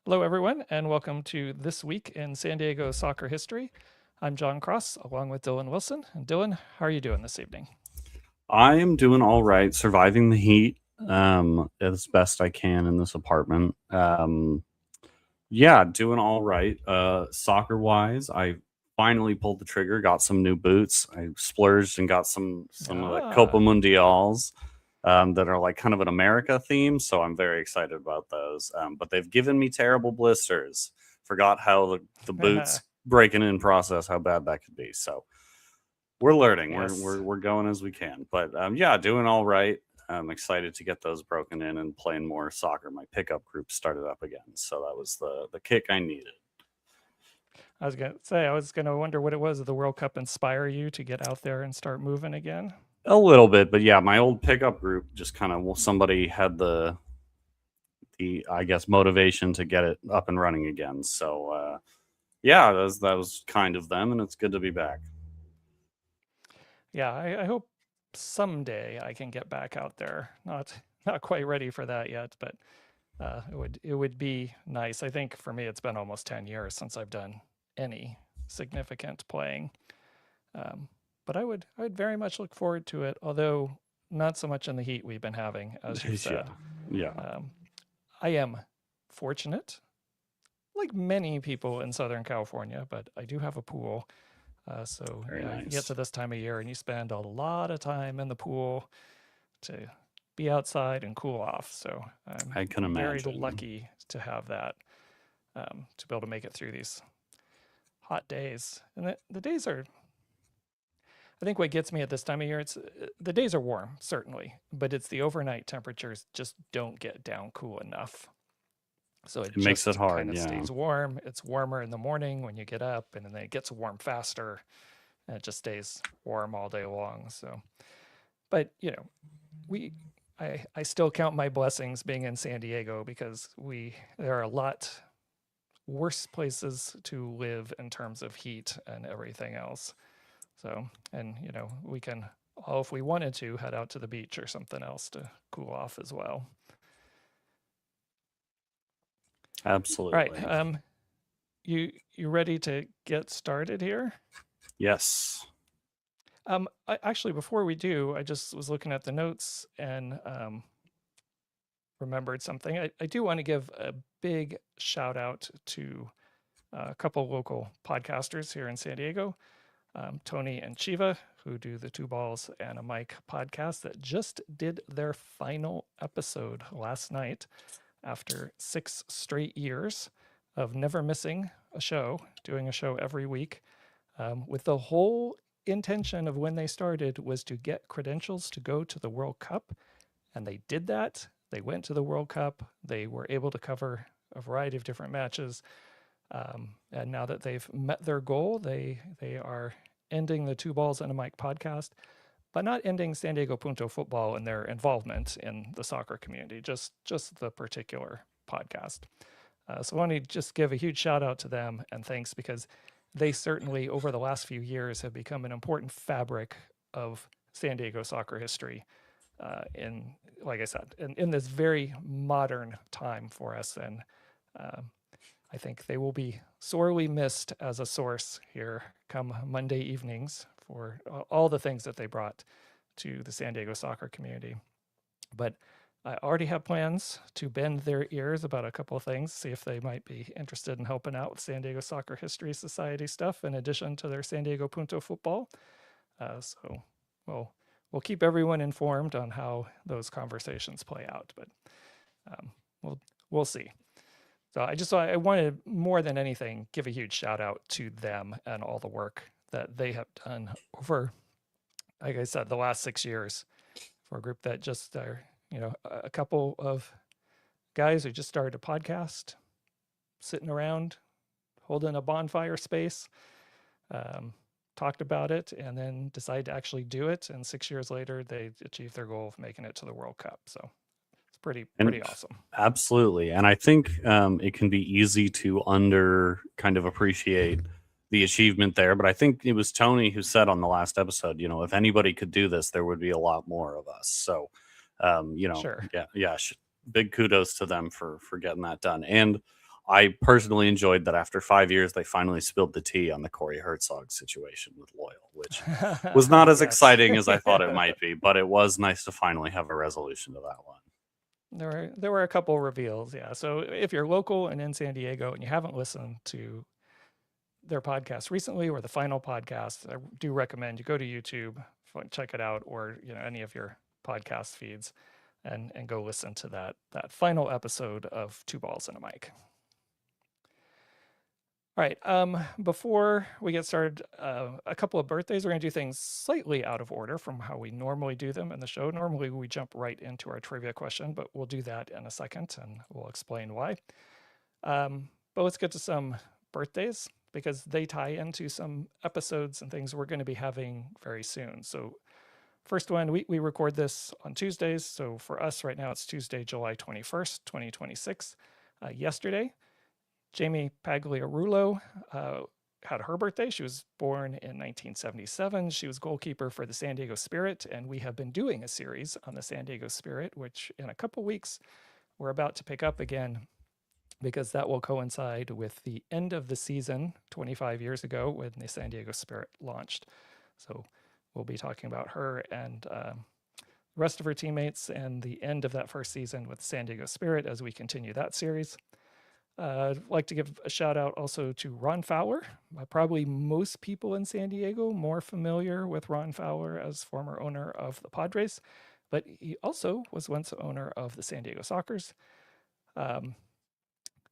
Hello, everyone, and welcome to This Week in San Diego Soccer History. I'm John Cross, along with Dylan Wilson. And Dylan, how are you doing this evening? I am doing all right, surviving the heat as best I can in this apartment. Yeah, doing all right. Soccer wise, I finally pulled the trigger, got some new boots. I splurged and got some of the Copa Ah, Mundials that are like kind of an America theme, so I'm very excited about those. But they've given me terrible blisters. Forgot how the boots breaking in process, how bad that could be. So we're learning. We're yes. we're we're going as we can. But yeah, doing all right. I'm excited to get those broken in and playing more soccer. My pickup group started up again, so that was the kick I needed. I was going to say, I was going to wonder what it was. Did the World Cup inspire you to get out there and start moving again? A little bit, but yeah, my old pickup group just kind of somebody had the I guess motivation to get it up and running again. So yeah, that was kind of them, and it's good to be back. Yeah, I hope someday I can get back out there. Not quite ready for that yet, but it would be nice. I think for me, it's been almost 10 years since I've done any significant playing. Um, but I would very much look forward to it, although not so much in the heat we've been having, as you've Yeah, said. yeah, Um, I am fortunate, like many people in Southern California, but I do have a pool. So very yeah, you get nice. to this time of year and you spend a lot of time in the pool to be outside and cool off. So I'm I can very imagine. lucky to have that, to be able to make it through these hot days. And the days are, I think what gets me at this time of year, it's the days are warm, certainly, but it's the overnight temperatures just don't get down cool enough. So it It makes it just hard. kind of Yeah, stays warm. It's warmer in the morning when you get up, and then it gets warm faster, and it just stays warm all day long. So, but we, I still count my blessings being in San Diego because there are a lot worse places to live in terms of heat and everything else. So, and we can all, if we wanted to, head out to the beach or something else to cool off as well. All right, absolutely. you ready to get started here? Yes. Actually, before we do, I just was looking at the notes and remembered something. I do want to give a big shout out to a couple local podcasters here in San Diego, Tony and Chiva, who do the Two Balls and a Mic podcast that just did their final episode last night after 6 straight years of never missing a show, doing a show every week, with the whole intention of when they started was to get credentials to go to the World Cup. And they did that. They went to the World Cup. They were able to cover a variety of different matches. And now that they've met their goal, they are ending the Two Balls and a Mic podcast, but not ending San Diego Punto football and their involvement in the soccer community, just the particular podcast. So I want to just give a huge shout out to them and thanks because they certainly over the last few years have become an important fabric of San Diego soccer history. In like I said, in this very modern time for us, and uh, I think they will be sorely missed as a source here come Monday evenings for all the things that they brought to the San Diego soccer community. But I already have plans to bend their ears about a couple of things, see if they might be interested in helping out with San Diego Soccer History Society stuff in addition to their San Diego Punto football. So we'll we'll keep everyone informed on how those conversations play out, but um, we'll we'll see. So I wanted more than anything give a huge shout out to them and all the work that they have done over, like I said, the last 6 years for a group that just are a couple of guys who just started a podcast, sitting around holding a bonfire space, um, talked about it, and then decided to actually do it. And 6 years later, they achieved their goal of making it to the World Cup. So it's pretty And awesome. absolutely. And I think it can be easy to under kind of appreciate the achievement there. But I think it was Tony who said on the last episode, if anybody could do this, there would be a lot more of us. So, Sure. yeah, yeah. Big kudos to them for getting that done. And I personally enjoyed that after 5 years, they finally spilled the tea on the Corey Herzog situation with Loyal, which was not as Yes. exciting as I thought it might be, but it was nice to finally have a resolution to that one. There were a couple reveals, yeah. So if you're local and in San Diego and you haven't listened to their podcast recently or the final podcast, I do recommend you go to YouTube, check it out, or any of your podcast feeds, and go listen to that final episode of Two Balls and a Mic. All right. Before we get started, a couple of birthdays. We're going to do things slightly out of order from how we normally do them in the show. Normally, we jump right into our trivia question, but we'll do that in a second, and we'll explain why. But let's get to some birthdays because they tie into some episodes and things we're going to be having very soon. So first one, we record this on Tuesdays. So for us right now, it's Tuesday, July 21st, 2026. Yesterday, Jamie Pagliarulo had her birthday. She was born in 1977. She was goalkeeper for the San Diego Spirit, and we have been doing a series on the San Diego Spirit, which in a couple weeks we're about to pick up again because that will coincide with the end of the season 25 years ago when the San Diego Spirit launched. So we'll be talking about her and the rest of her teammates and the end of that first season with San Diego Spirit as we continue that series. I'd like to give a shout out also to Ron Fowler. Probably most people in San Diego more familiar with Ron Fowler as former owner of the Padres, but he also was once owner of the San Diego Sockers.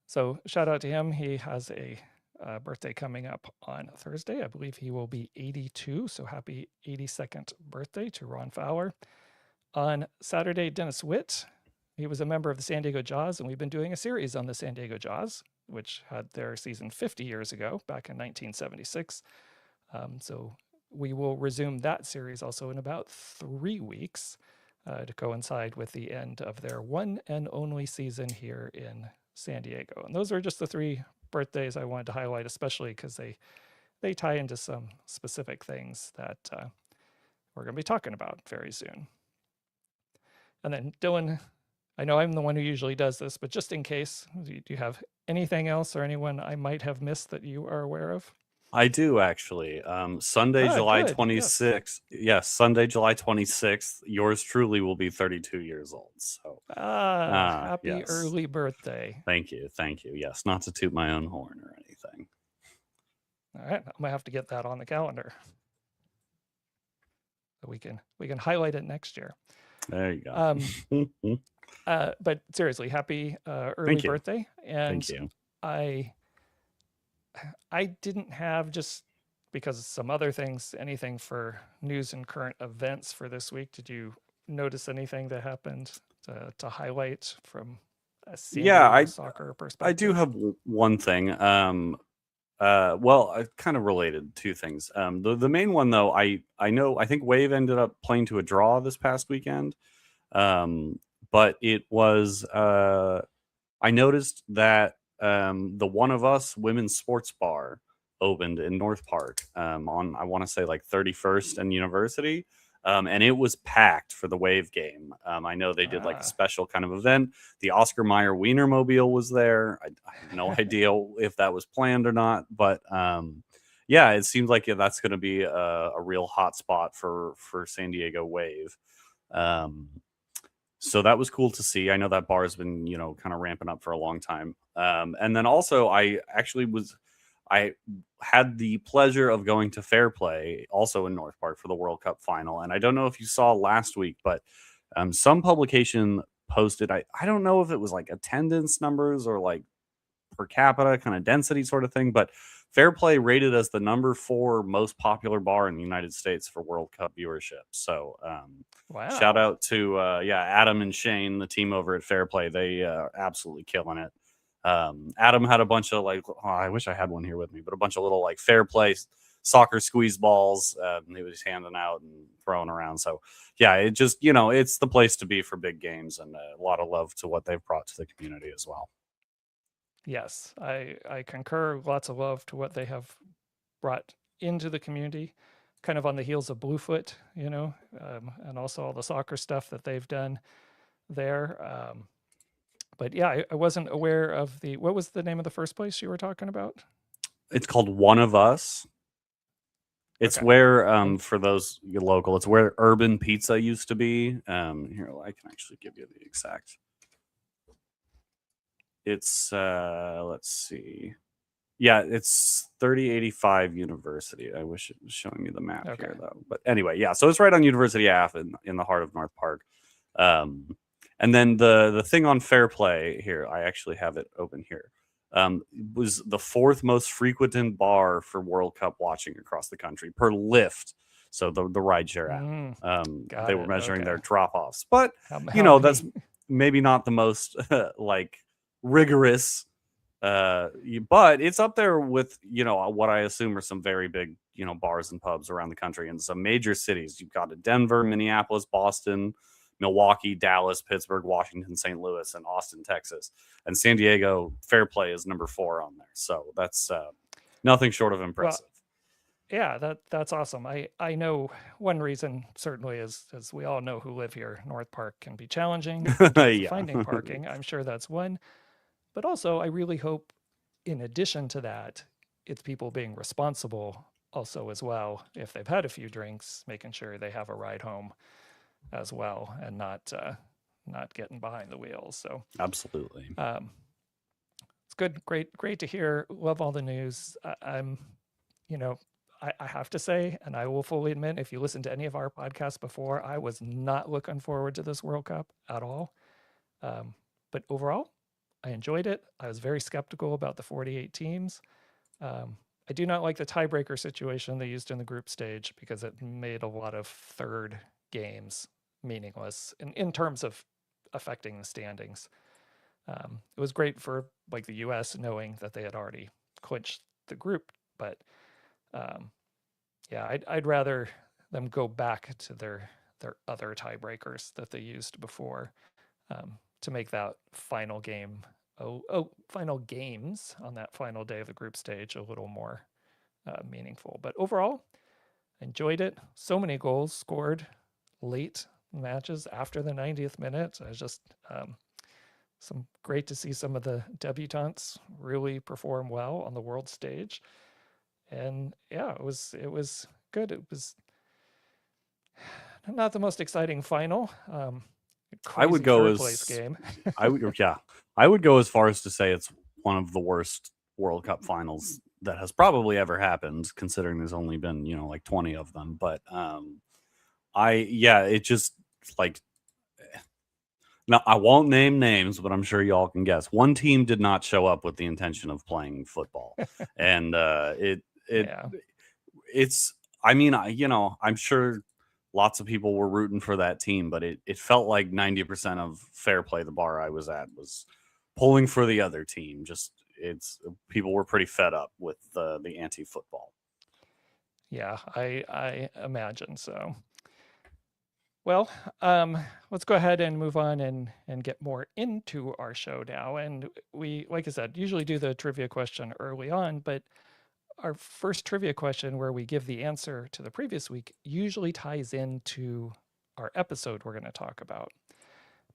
So shout out to him. He has a birthday coming up on Thursday. I believe he will be 82. So happy 82nd birthday to Ron Fowler. On Saturday, Dennis Witt. He was a member of the San Diego Jaws, and we've been doing a series on the San Diego Jaws, which had their season 50 years ago, back in 1976. So we will resume that series also in about 3 weeks to coincide with the end of their one and only season here in San Diego. And those are just the 3 birthdays I wanted to highlight, especially because they tie into some specific things that we're going to be talking about very soon. And then Dylan, I know I'm the one who usually does this, but just in case, do you have anything else or anyone I might have missed that you are aware of? I do actually. Sunday, July good. 26th. Yes, Sunday, July 26th. Yours truly will be 32 years old. So, happy yes. early birthday. Thank you. Yes, not to toot my own horn or anything. All right, I'm gonna have to get that on the calendar. So we can highlight it next year. There you go. But seriously, happy early birthday. And Thank you. I didn't have, just because of some other things, anything for news and current events for this week. Did you notice anything that happened to highlight from a San Diego soccer perspective? I do have one thing. Well, kind of related, 2 things. The main one though, I think Wave ended up playing to a draw this past weekend. But it was I noticed that the One of Us women's sports bar opened in North Park on, I want to say, like 31st and University. And it was packed for the Wave game. I know they did like a special kind of event. The Oscar Mayer Wienermobile was there. I have no idea if that was planned or not, but yeah, it seems like that's going to be a real hot spot for San Diego Wave. So that was cool to see. I know that bar has been, kind of ramping up for a long time. And then also I had the pleasure of going to Fair Play, also in North Park, for the World Cup final. And I don't know if you saw last week, but some publication posted, I don't know if it was like attendance numbers or like per capita kind of density sort of thing, but Fair Play rated as the number 4 most popular bar in the United States for World Cup viewership. So wow. Shout out to Adam and Shane, the team over at Fair Play. They are absolutely killing it. Adam had a bunch of I wish I had one here with me, but a bunch of little like Fair Play soccer squeeze balls he was handing out and throwing around. So yeah, it just, it's the place to be for big games, and a lot of love to what they've brought to the community as well. Yes, I concur. Lots of love to what they have brought into the community, kind of on the heels of Bluefoot, and also all the soccer stuff that they've done there. But yeah, I wasn't aware of what was the name of the first place you were talking about? It's called One of Us. It's Okay. where, And for those local, it's where Urban Pizza used to be. Here, I can actually give you the exact. It's let's see. Yeah, it's 3085 University. I wish it was showing me the map okay. here though. But anyway, yeah, so it's right on University Ave in the heart of North Park. And then the thing on Fair Play here, I actually have it open here. Was the fourth most frequented bar for World Cup watching across the country per lift. So the rideshare app. Got They were it. measuring their Okay. drop offs, but How that's many? maybe not the most like rigorous. But it's up there with what I assume are some very big bars and pubs around the country in some major cities. You've got Denver, Minneapolis, Boston, Milwaukee, Dallas, Pittsburgh, Washington, St. Louis, and Austin, Texas. And San Diego, Fair Play is number 4 on there. So that's nothing short of Well, impressive. yeah, that's awesome. I know one reason certainly is, as we all know who live here, North Park can be challenging in terms of Yeah. finding parking. I'm sure that's one. But also, I really hope, in addition to that, it's people being responsible also as well. If they've had a few drinks, making sure they have a ride home as well, and not getting behind the wheels. So Absolutely. it's good, great to hear. Love all the news. I'm, you know, I have to say, and I will fully admit, if you listen to any of our podcasts before, I was not looking forward to this World Cup at all. But overall, I enjoyed it. I was very skeptical about the 48 teams. I do not like the tiebreaker situation they used in the group stage because it made a lot of third games meaningless in terms of affecting the standings. It was great for like the U.S. knowing that they had already clinched the group, but yeah, I'd rather them go back to their other tiebreakers that they used before to make that final game, final games on that final day of the group stage a little more meaningful. But overall, enjoyed it. So many goals scored late matches after the 90th minute. I was just great to see some of the debutantes really perform well on the world stage. And yeah, it was good. It was not the most exciting final. I would Crazy go third as place game. I would go as far as to say it's one of the worst World Cup finals that has probably ever happened, considering there's only been like 20 of them. But it just like now I won't name names, but I'm sure y'all can guess. One team did not show up with the intention of playing football, and Yeah. it's I mean I'm sure lots of people were rooting for that team, but it felt like 90% of Fair Play, the bar I was at, was pulling for the other team. Just people were pretty fed up with the anti-football. Yeah, I imagine so. Well, let's go ahead and move on and get more into our show now. And we, like I said, usually do the trivia question early on, but our first trivia question, where we give the answer to the previous week, usually ties into our episode we're going to talk about.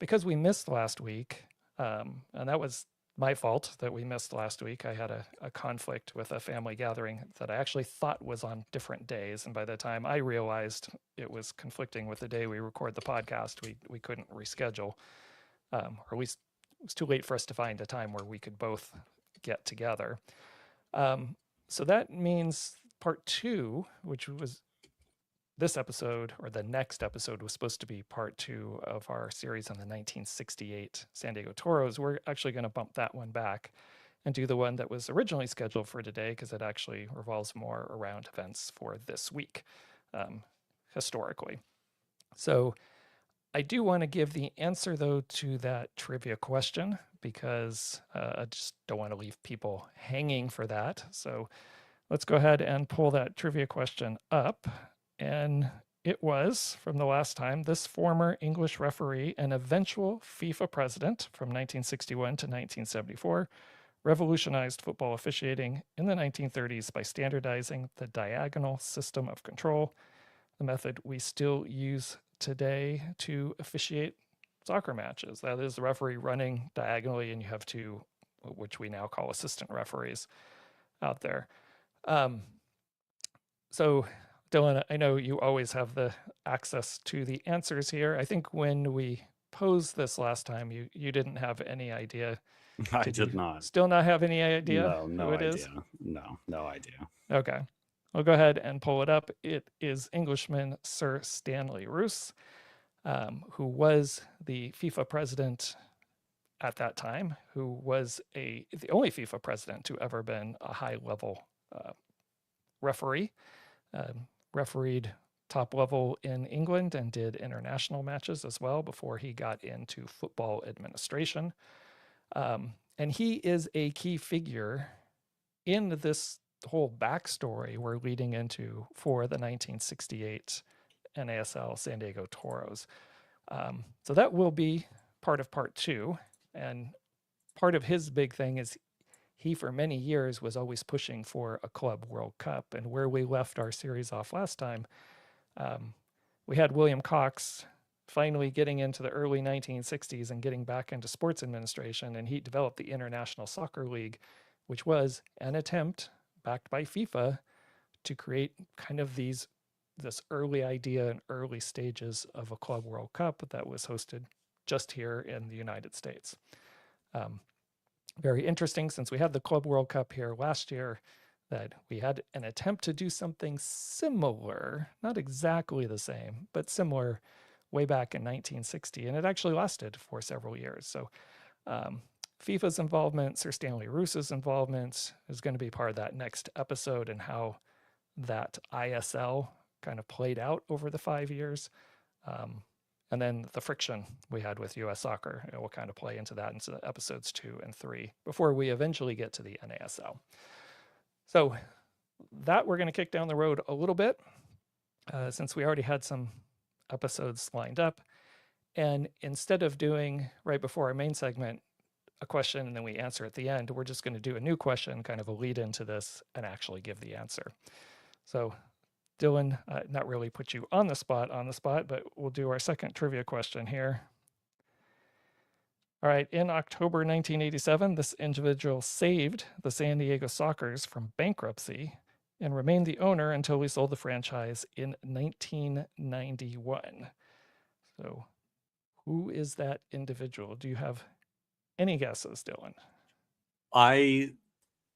Because we missed last week, and that was my fault that we missed last week. I had a conflict with a family gathering that I actually thought was on different days. And by the time I realized it was conflicting with the day we record the podcast, we couldn't reschedule, or at least it was too late for us to find a time where we could both get together. So that means part 2, which was this episode, or the next episode, was supposed to be part 2 of our series on the 1968 San Diego Toros. We're actually going to bump that one back and do the one that was originally scheduled for today, because it actually revolves more around events for this week, historically. So I do want to give the answer, though, to that trivia question, because I just don't want to leave people hanging for that. So let's go ahead and pull that trivia question up. And it was, from the last time, this former English referee and eventual FIFA president from 1961 to 1974 revolutionized football officiating in the 1930s by standardizing the diagonal system of control, the method we still use today to officiate soccer matches. That is the referee running diagonally, and you have two, which we now call assistant referees, out there. So, Dylan, I know you always have the access to the answers here. I think when we posed this last time, you didn't have any idea. I Did did you not. still not have any idea No, who no it is? idea. No idea. Okay. I'll go ahead and pull it up. It is Englishman Sir Stanley Roos, who was the FIFA president at that time, who was the only FIFA president to ever been a high-level referee. Refereed top level in England and did international matches as well before he got into football administration. And he is a key figure in this whole backstory we're leading into for the 1968 NASL San Diego Toros. So that will be part of part 2. And part of his big thing is he, for many years, was always pushing for a Club World Cup. And where we left our series off last time, we had William Cox finally getting into the early 1960s and getting back into sports administration. And he developed the International Soccer League, which was an attempt, backed by FIFA, to create kind of this early idea and early stages of a Club World Cup that was hosted just here in the United States. Very interesting, since we had the Club World Cup here last year, that we had an attempt to do something similar, not exactly the same, but similar, way back in 1960, and it actually lasted for several years. So FIFA's involvement, Sir Stanley Roos's involvement is going to be part of that next episode, and how that ISL kind of played out over the 5 years. And then the friction we had with U.S. soccer, will kind of play into that, into episodes 2 and 3, before we eventually get to the NASL. So that we're going to kick down the road a little bit, since we already had some episodes lined up. And instead of doing, right before our main segment, a question and then we answer at the end, we're just going to do a new question, kind of a lead into this, and actually give the answer. So Dylan, not really put you on the spot, but we'll do our second trivia question here. All right, in October 1987, this individual saved the San Diego Sockers from bankruptcy and remained the owner until we sold the franchise in 1991. So who is that individual? Do you have any guesses, Dylan?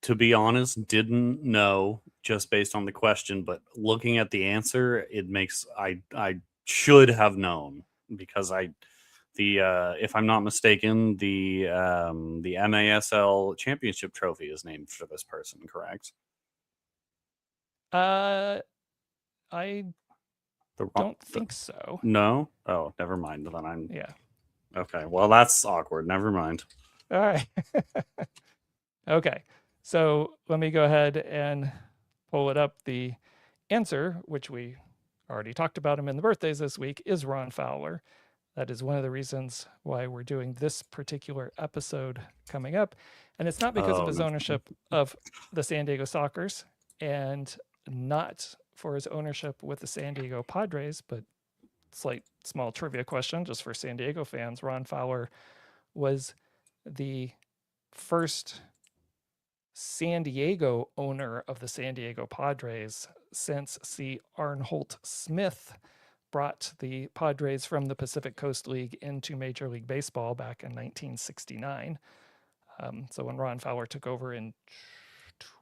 To be honest, didn't know just based on the question, but looking at the answer, it makes I should have known, because if I'm not mistaken, the NASL championship trophy is named for this person, correct? I don't think so. No? Oh, never mind. Then yeah. Okay, well, that's awkward. Never mind. All right. Okay. So let me go ahead and pull it up. The answer, which we already talked about him in the birthdays this week, is Ron Fowler. That is one of the reasons why we're doing this particular episode coming up. And it's not because of his ownership of the San Diego Sockers, and not for his ownership with the San Diego Padres, but slight small trivia question just for San Diego fans. Ron Fowler was the first San Diego owner of the San Diego Padres since C. Arnholt Smith brought the Padres from the Pacific Coast League into Major League Baseball back in 1969. So when Ron Fowler took over in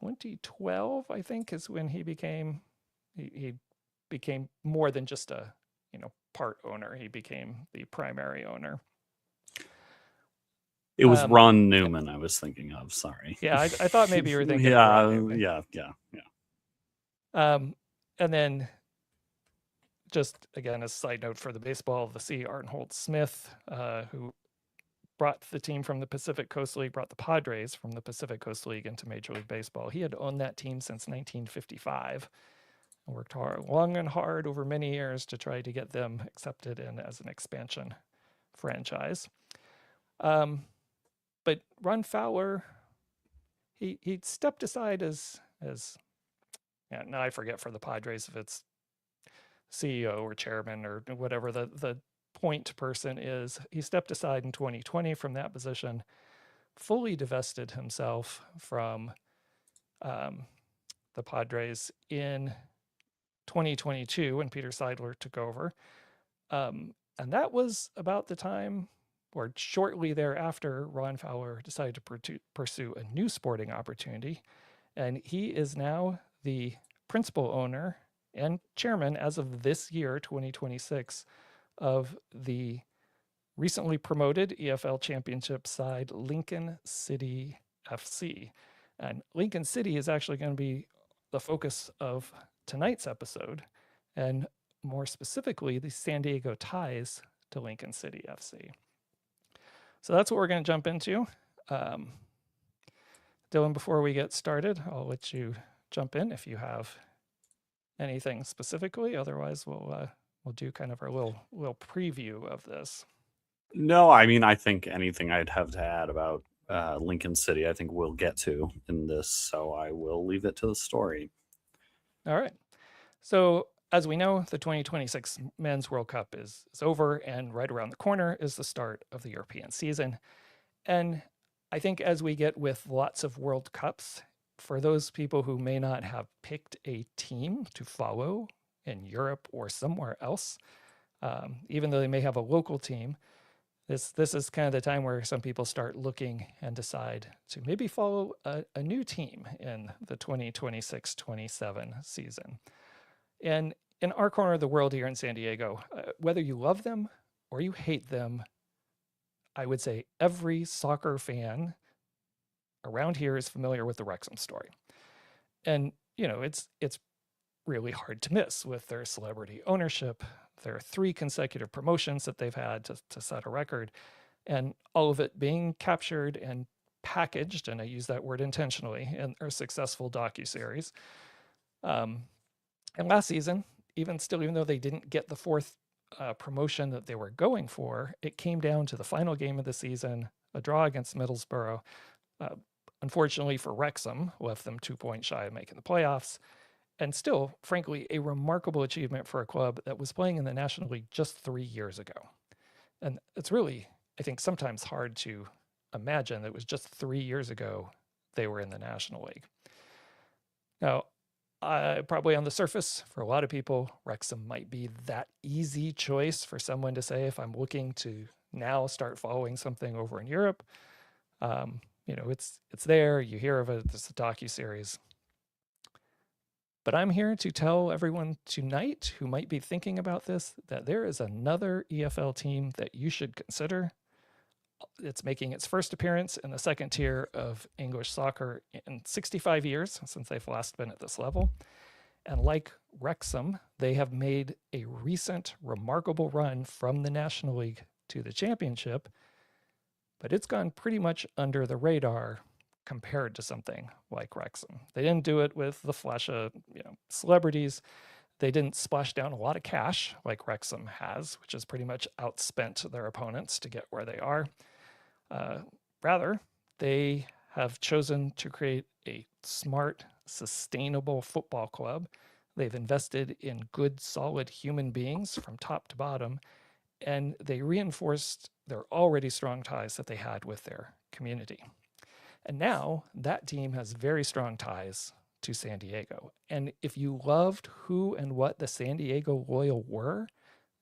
2012, I think, is when he became more than just a part owner. He became the primary owner. It was Ron Newman I was thinking of. Sorry. Yeah, I thought maybe you were thinking of Ron Newman. Yeah. And then, just again, a side note for the baseball, the C. Arnholt Smith, who brought the team from the Pacific Coast League, brought the Padres from the Pacific Coast League into Major League Baseball. He had owned that team since 1955 and worked long and hard over many years to try to get them accepted in as an expansion franchise. But Ron Fowler, he stepped aside as now I forget for the Padres if it's CEO or chairman or whatever the point person is he stepped aside in 2020 from that position, fully divested himself from the Padres in 2022 when Peter Seidler took over. And that was about the time, or shortly thereafter, Ron Fowler decided to pursue a new sporting opportunity. And he is now the principal owner and chairman as of this year, 2026, of the recently promoted EFL Championship side Lincoln City FC. And Lincoln City is actually going to be the focus of tonight's episode, and more specifically, the San Diego ties to Lincoln City FC. So that's what we're going to jump into. Dylan, before we get started, I'll let you jump in if you have anything specifically. Otherwise, we'll do kind of our little preview of this. No, I mean, I think anything I'd have to add about Lincoln City, I think we'll get to in this, so I will leave it to the story. All right. So as we know, the 2026 Men's World Cup is over, and right around the corner is the start of the European season. And I think as we get with lots of World Cups, for those people who may not have picked a team to follow in Europe or somewhere else, even though they may have a local team, this is kind of the time where some people start looking and decide to maybe follow a new team in the 2026-27 season. And in our corner of the world here in San Diego, whether you love them or you hate them, I would say every soccer fan around here is familiar with the Wrexham story. And, you know, it's really hard to miss with their celebrity ownership, their 3 consecutive promotions that they've had to set a record, and all of it being captured and packaged, and I use that word intentionally, in our successful docuseries. And last season, even though they didn't get the 4th promotion that they were going for, it came down to the final game of the season, a draw against Middlesbrough. Unfortunately for Wrexham, left them 2 points shy of making the playoffs. And still, frankly, a remarkable achievement for a club that was playing in the National League just 3 years ago. And it's really, I think, sometimes hard to imagine that it was just 3 years ago they were in the National League. Now, probably on the surface, for a lot of people, Wrexham might be that easy choice for someone to say, if I'm looking to now start following something over in Europe, you know, it's there, you hear of it, it's a docuseries. But I'm here to tell everyone tonight who might be thinking about this that there is another EFL team that you should consider. It's making its first appearance in the second tier of English soccer in 65 years since they've last been at this level. And like Wrexham, they have made a recent remarkable run from the National League to the Championship, but it's gone pretty much under the radar compared to something like Wrexham. They didn't do it with the flash of celebrities. They didn't splash down a lot of cash like Wrexham has, which has pretty much outspent their opponents to get where they are. Rather, they have chosen to create a smart, sustainable football club. They've invested in good, solid human beings from top to bottom, and they reinforced their already strong ties that they had with their community. And now that team has very strong ties to San Diego. And if you loved who and what the San Diego Loyal were,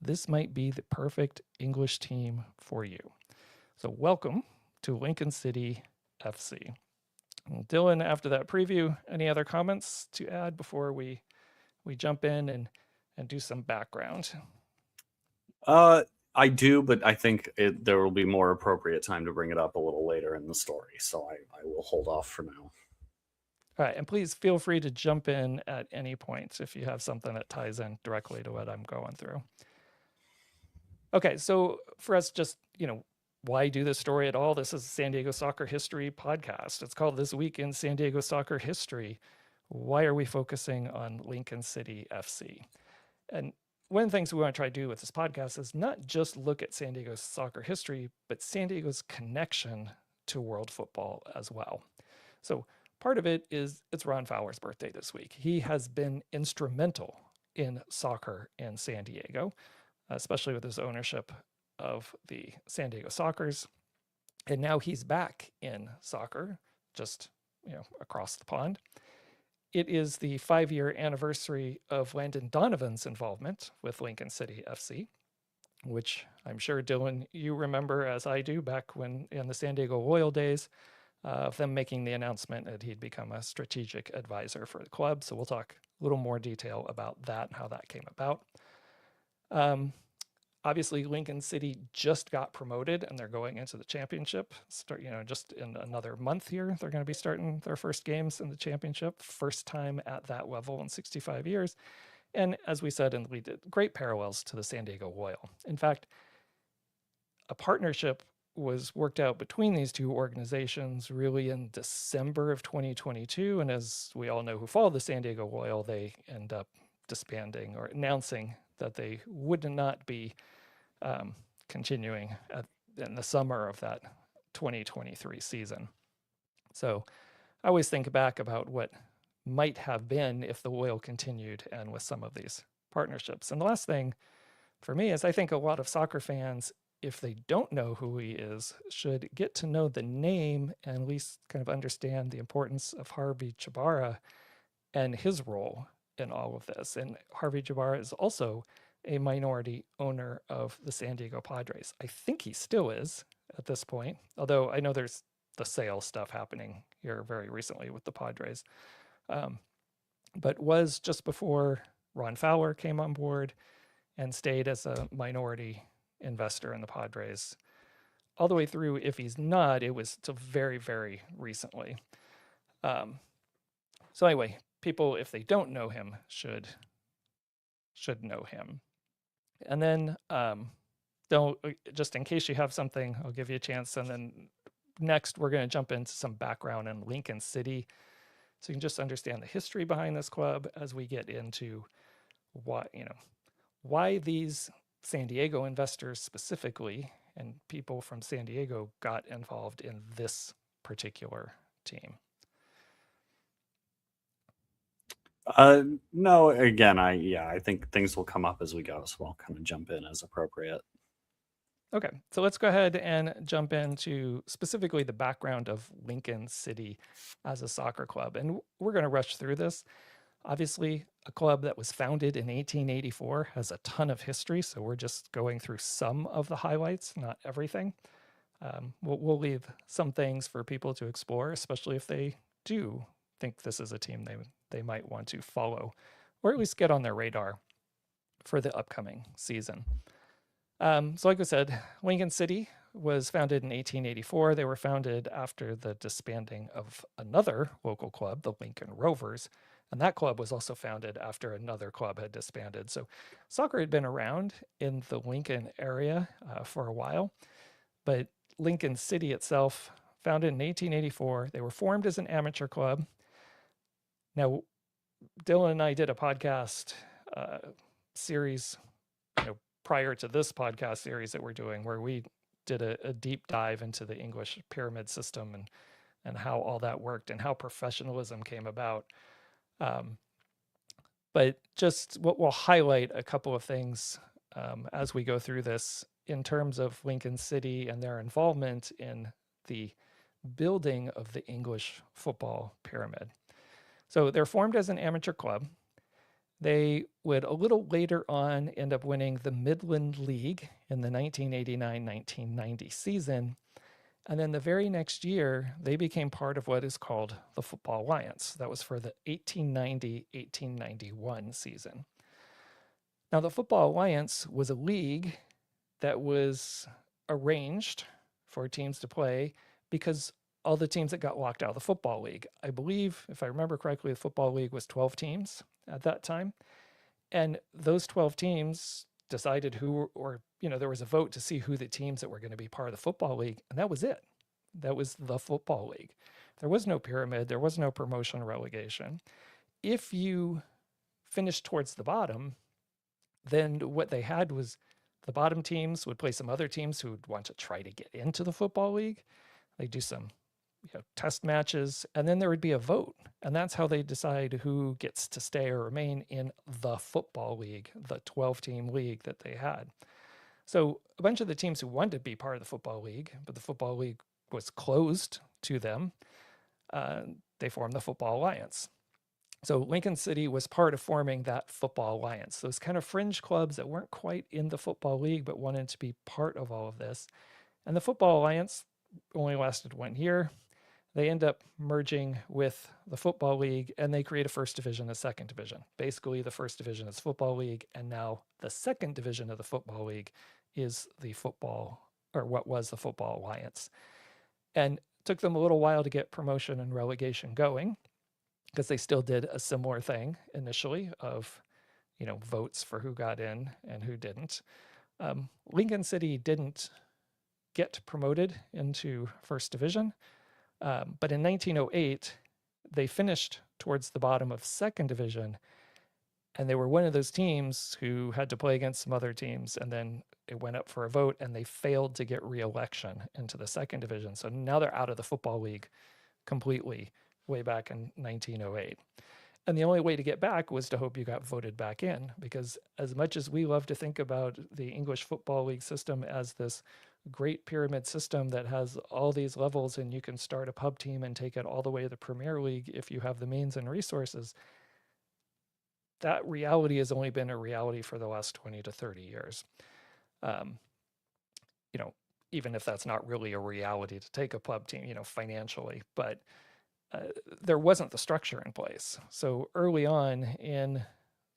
this might be the perfect English team for you. So welcome to Lincoln City FC. And Dylan, after that preview, any other comments to add before we jump in and do some background? I do, but I think there will be more appropriate time to bring it up a little later in the story, so I will hold off for now. All right, and please feel free to jump in at any point if you have something that ties in directly to what I'm going through. Okay, so for us, just, why do this story at all? This is a San Diego Soccer History podcast. It's called This Week in San Diego Soccer History. Why are we focusing on Lincoln City FC? And one of the things we want to try to do with this podcast is not just look at San Diego's soccer history, but San Diego's connection to world football as well. So part of it is it's Ron Fowler's birthday this week. He has been instrumental in soccer in San Diego. especially with his ownership of the San Diego Sockers. And now he's back in soccer, just across the pond. It is the 5-year anniversary of Landon Donovan's involvement with Lincoln City FC, which I'm sure, Dylan, you remember as I do back when in the San Diego Royal days of them making the announcement that he'd become a strategic advisor for the club. So we'll talk a little more detail about that and how that came about. Obviously, Lincoln City just got promoted and they're going into the championship. Just in another month here, they're going to be starting their first games in the championship. First time at that level in 65 years. And as we said in the lead, great parallels to the San Diego Royal. In fact, a partnership was worked out between these two organizations really in December of 2022. And as we all know who follow the San Diego Royal, they end up disbanding or announcing that they would not be continuing in the summer of that 2023 season. So I always think back about what might have been if the Royal continued and with some of these partnerships. And the last thing for me is I think a lot of soccer fans, if they don't know who he is, should get to know the name and at least kind of understand the importance of Harvey Jabara and his role in all of this. And Harvey Jabara is also a minority owner of the San Diego Padres. I think he still is at this point, although I know there's the sale stuff happening here very recently with the Padres. But was just before Ron Fowler came on board and stayed as a minority investor in the Padres all the way through. If he's not, it was till very, very recently. So anyway, people, if they don't know him, should know him. And then just in case you have something, I'll give you a chance. And then next, we're going to jump into some background in Lincoln City, so you can just understand the history behind this club as we get into why these San Diego investors specifically and people from San Diego got involved in this particular team. No, again, I think things will come up as we go, so I'll kind of jump in as appropriate. Okay, so let's go ahead and jump into specifically the background of Lincoln City as a soccer club. And we're going to rush through this. Obviously, a club that was founded in 1884 has a ton of history, so we're just going through some of the highlights, not everything. We'll leave some things for people to explore, especially if they do think this is a team they might want to follow, or at least get on their radar for the upcoming season. So like I said, Lincoln City was founded in 1884. They were founded after the disbanding of another local club, the Lincoln Rovers. And that club was also founded after another club had disbanded. So soccer had been around in the Lincoln area for a while. But Lincoln City itself, founded in 1884, they were formed as an amateur club. Now, Dylan and I did a podcast series, prior to this podcast series that we're doing, where we did a deep dive into the English pyramid system and how all that worked and how professionalism came about. But just what we'll highlight a couple of things as we go through this in terms of Lincoln City and their involvement in the building of the English football pyramid. So they're formed as an amateur club. They would a little later on end up winning the Midland League in the 1989-1990 season. And then the very next year, they became part of what is called the Football Alliance. That was for the 1890-1891 season. Now, the Football Alliance was a league that was arranged for teams to play because all the teams that got locked out of the Football League, I believe, if I remember correctly, the Football League was 12 teams at that time. And those 12 teams decided there was a vote to see who the teams that were going to be part of the Football League. And that was it. That was the Football League. There was no pyramid. There was no promotion or relegation. If you finished towards the bottom, then what they had was the bottom teams would play some other teams who would want to try to get into the Football League. They do some test matches, and then there would be a vote. And that's how they decide who gets to stay or remain in the football league, the 12-team league that they had. So a bunch of the teams who wanted to be part of the football league, but the football league was closed to them, they formed the Football Alliance. So Lincoln City was part of forming that Football Alliance. Those kind of fringe clubs that weren't quite in the football league but wanted to be part of all of this. And the Football Alliance only lasted 1 year. They end up merging with the Football League, and they create a first division, a second division. Basically, the first division is Football League, and now the second division of the Football League is the football, or what was the Football Alliance. And it took them a little while to get promotion and relegation going, because they still did a similar thing initially of, votes for who got in and who didn't. Lincoln City didn't get promoted into first division. But in 1908, they finished towards the bottom of second division, and they were one of those teams who had to play against some other teams, and then it went up for a vote, and they failed to get re-election into the second division. So now they're out of the Football League completely way back in 1908. And the only way to get back was to hope you got voted back in, because as much as we love to think about the English Football League system as this great pyramid system that has all these levels and you can start a pub team and take it all the way to the Premier League if you have the means and resources, that reality has only been a reality for the last 20 to 30 years. Even if that's not really a reality to take a pub team, financially, but there wasn't the structure in place. So early on in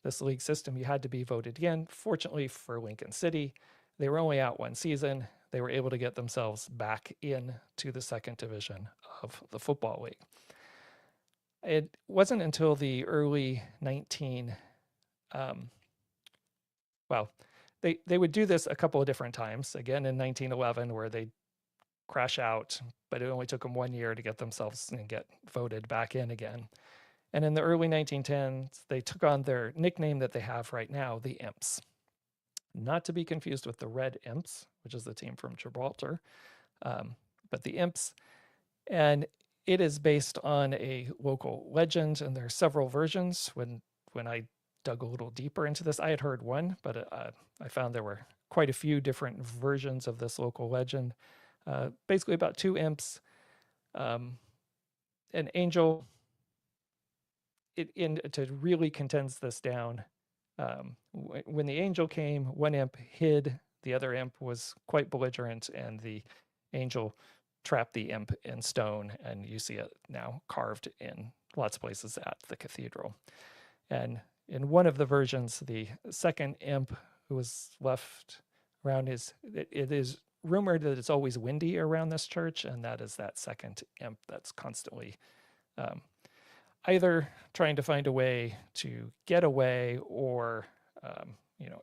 this league system, you had to be voted in. Fortunately for Lincoln City, they were only out 1 season. They were able to get themselves back into the second division of the Football League. It wasn't until the early they would do this a couple of different times. Again, in 1911, where they crash out, but it only took them 1 year to get themselves and get voted back in again. And in the early 1910s, they took on their nickname that they have right now, the Imps. Not to be confused with the Red Imps, which is the team from Gibraltar, but the Imps. And it is based on a local legend, and there are several versions. When I dug a little deeper into this, I had heard one, but I found there were quite a few different versions of this local legend. Basically about 2 imps, an angel. To really condense this down, when the angel came, 1 imp hid, the other imp was quite belligerent, and the angel trapped the imp in stone, and you see it now carved in lots of places at the cathedral. And in one of the versions, the second imp who was left around it is rumored that it's always windy around this church, and that is that second imp that's constantly either trying to find a way to get away or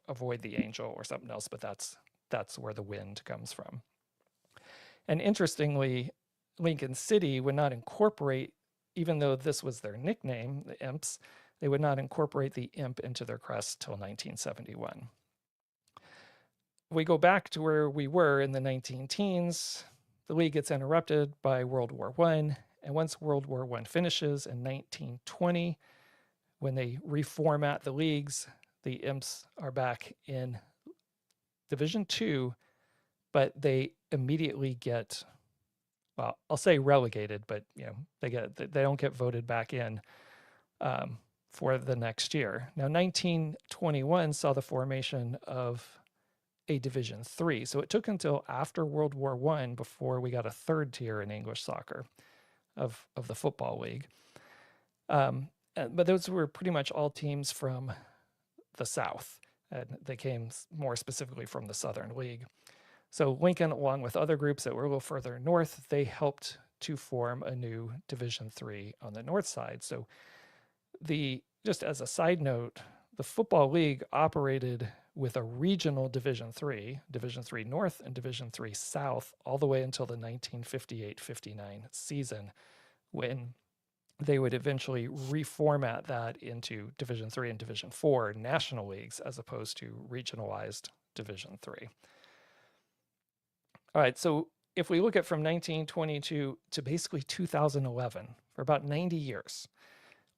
avoid the angel or something else, but that's where the wind comes from. And interestingly, Lincoln City would not incorporate, even though this was their nickname, the Imps, they would not incorporate the imp into their crest till 1971. We go back to where we were in the 19-teens, the league gets interrupted by World War I, and once World War I finishes in 1920, when they reformat the leagues, the Imps are back in Division II, but they immediately get, well, I'll say relegated, but they don't get voted back in for the next year. Now, 1921 saw the formation of a Division III, so it took until after World War I before we got a 3rd tier in English soccer of the Football League. But those were pretty much all teams from the South, and they came more specifically from the Southern League. So Lincoln, along with other groups that were a little further north, they helped to form a new Division III on the north side. So just as a side note, the Football League operated with a regional Division III North and Division III South, all the way until the 1958-59 season, when they would eventually reformat that into Division III and Division IV national leagues as opposed to regionalized Division III. All right, so if we look at from 1922 to basically 2011, for about 90 years,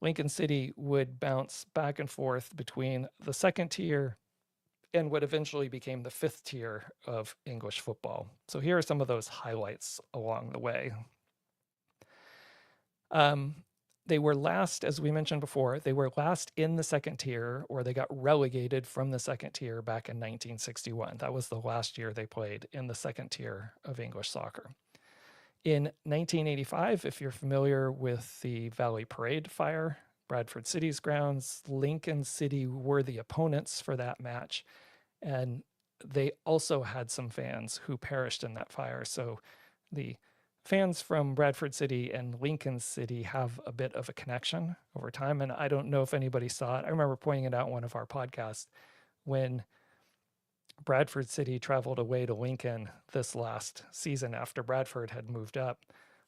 Lincoln City would bounce back and forth between the second tier and what eventually became the fifth tier of English football. So here are some of those highlights along the way. They were last, as we mentioned before, they were last in the second tier, or they got relegated from the second tier back in 1961. That was the last year they played in the second tier of English soccer. In 1985, if you're familiar with the Valley Parade fire, Bradford City's grounds, Lincoln City were the opponents for that match. And they also had some fans who perished in that fire. So the fans from Bradford City and Lincoln City have a bit of a connection over time. And I don't know if anybody saw it. I remember pointing it out in one of our podcasts when Bradford City traveled away to Lincoln this last season after Bradford had moved up.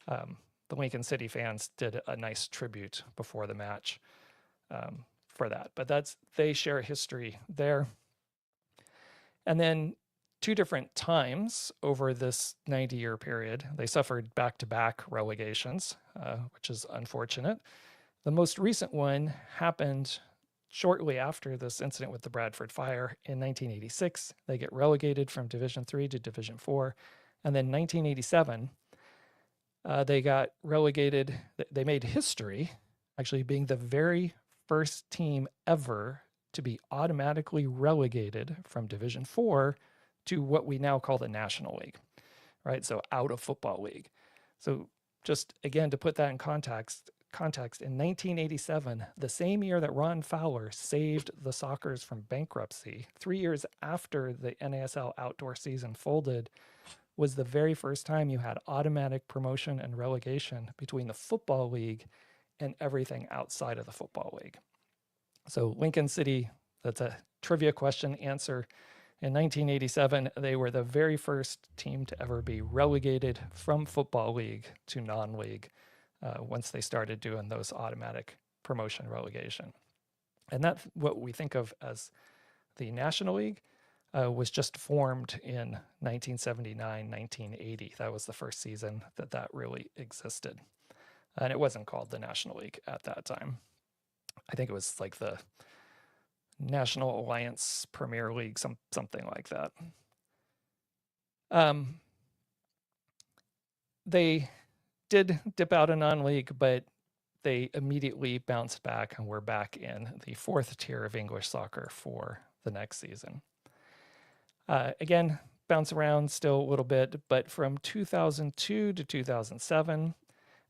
The Lincoln City fans did a nice tribute before the match for that. But they share history there. And then 2 different times over this 90-year period, they suffered back-to-back relegations, which is unfortunate. The most recent one happened shortly after this incident with the Bradford Fire in 1986. They get relegated from Division 3 to Division 4. And then 1987, they got relegated. They made history, actually being the very first team ever to be automatically relegated from Division 4 to what we now call the National League, right? So out of Football League. So just again, to put that in context, in 1987, the same year that Ron Fowler saved the Sockers from bankruptcy, 3 years after the NASL outdoor season folded, was the very first time you had automatic promotion and relegation between the Football League and everything outside of the Football League. So Lincoln City, that's a trivia question answer. In 1987, they were the very first team to ever be relegated from Football League to non-league once they started doing those automatic promotion relegation. And that's what we think of as the National League was just formed in 1979, 1980. That was the first season that really existed. And it wasn't called the National League at that time. I think it was like the National Alliance Premier League, something like that. They did dip out of non-league, but they immediately bounced back and were back in the fourth tier of English soccer for the next season. Again, bounce around still a little bit, but from 2002 to 2007,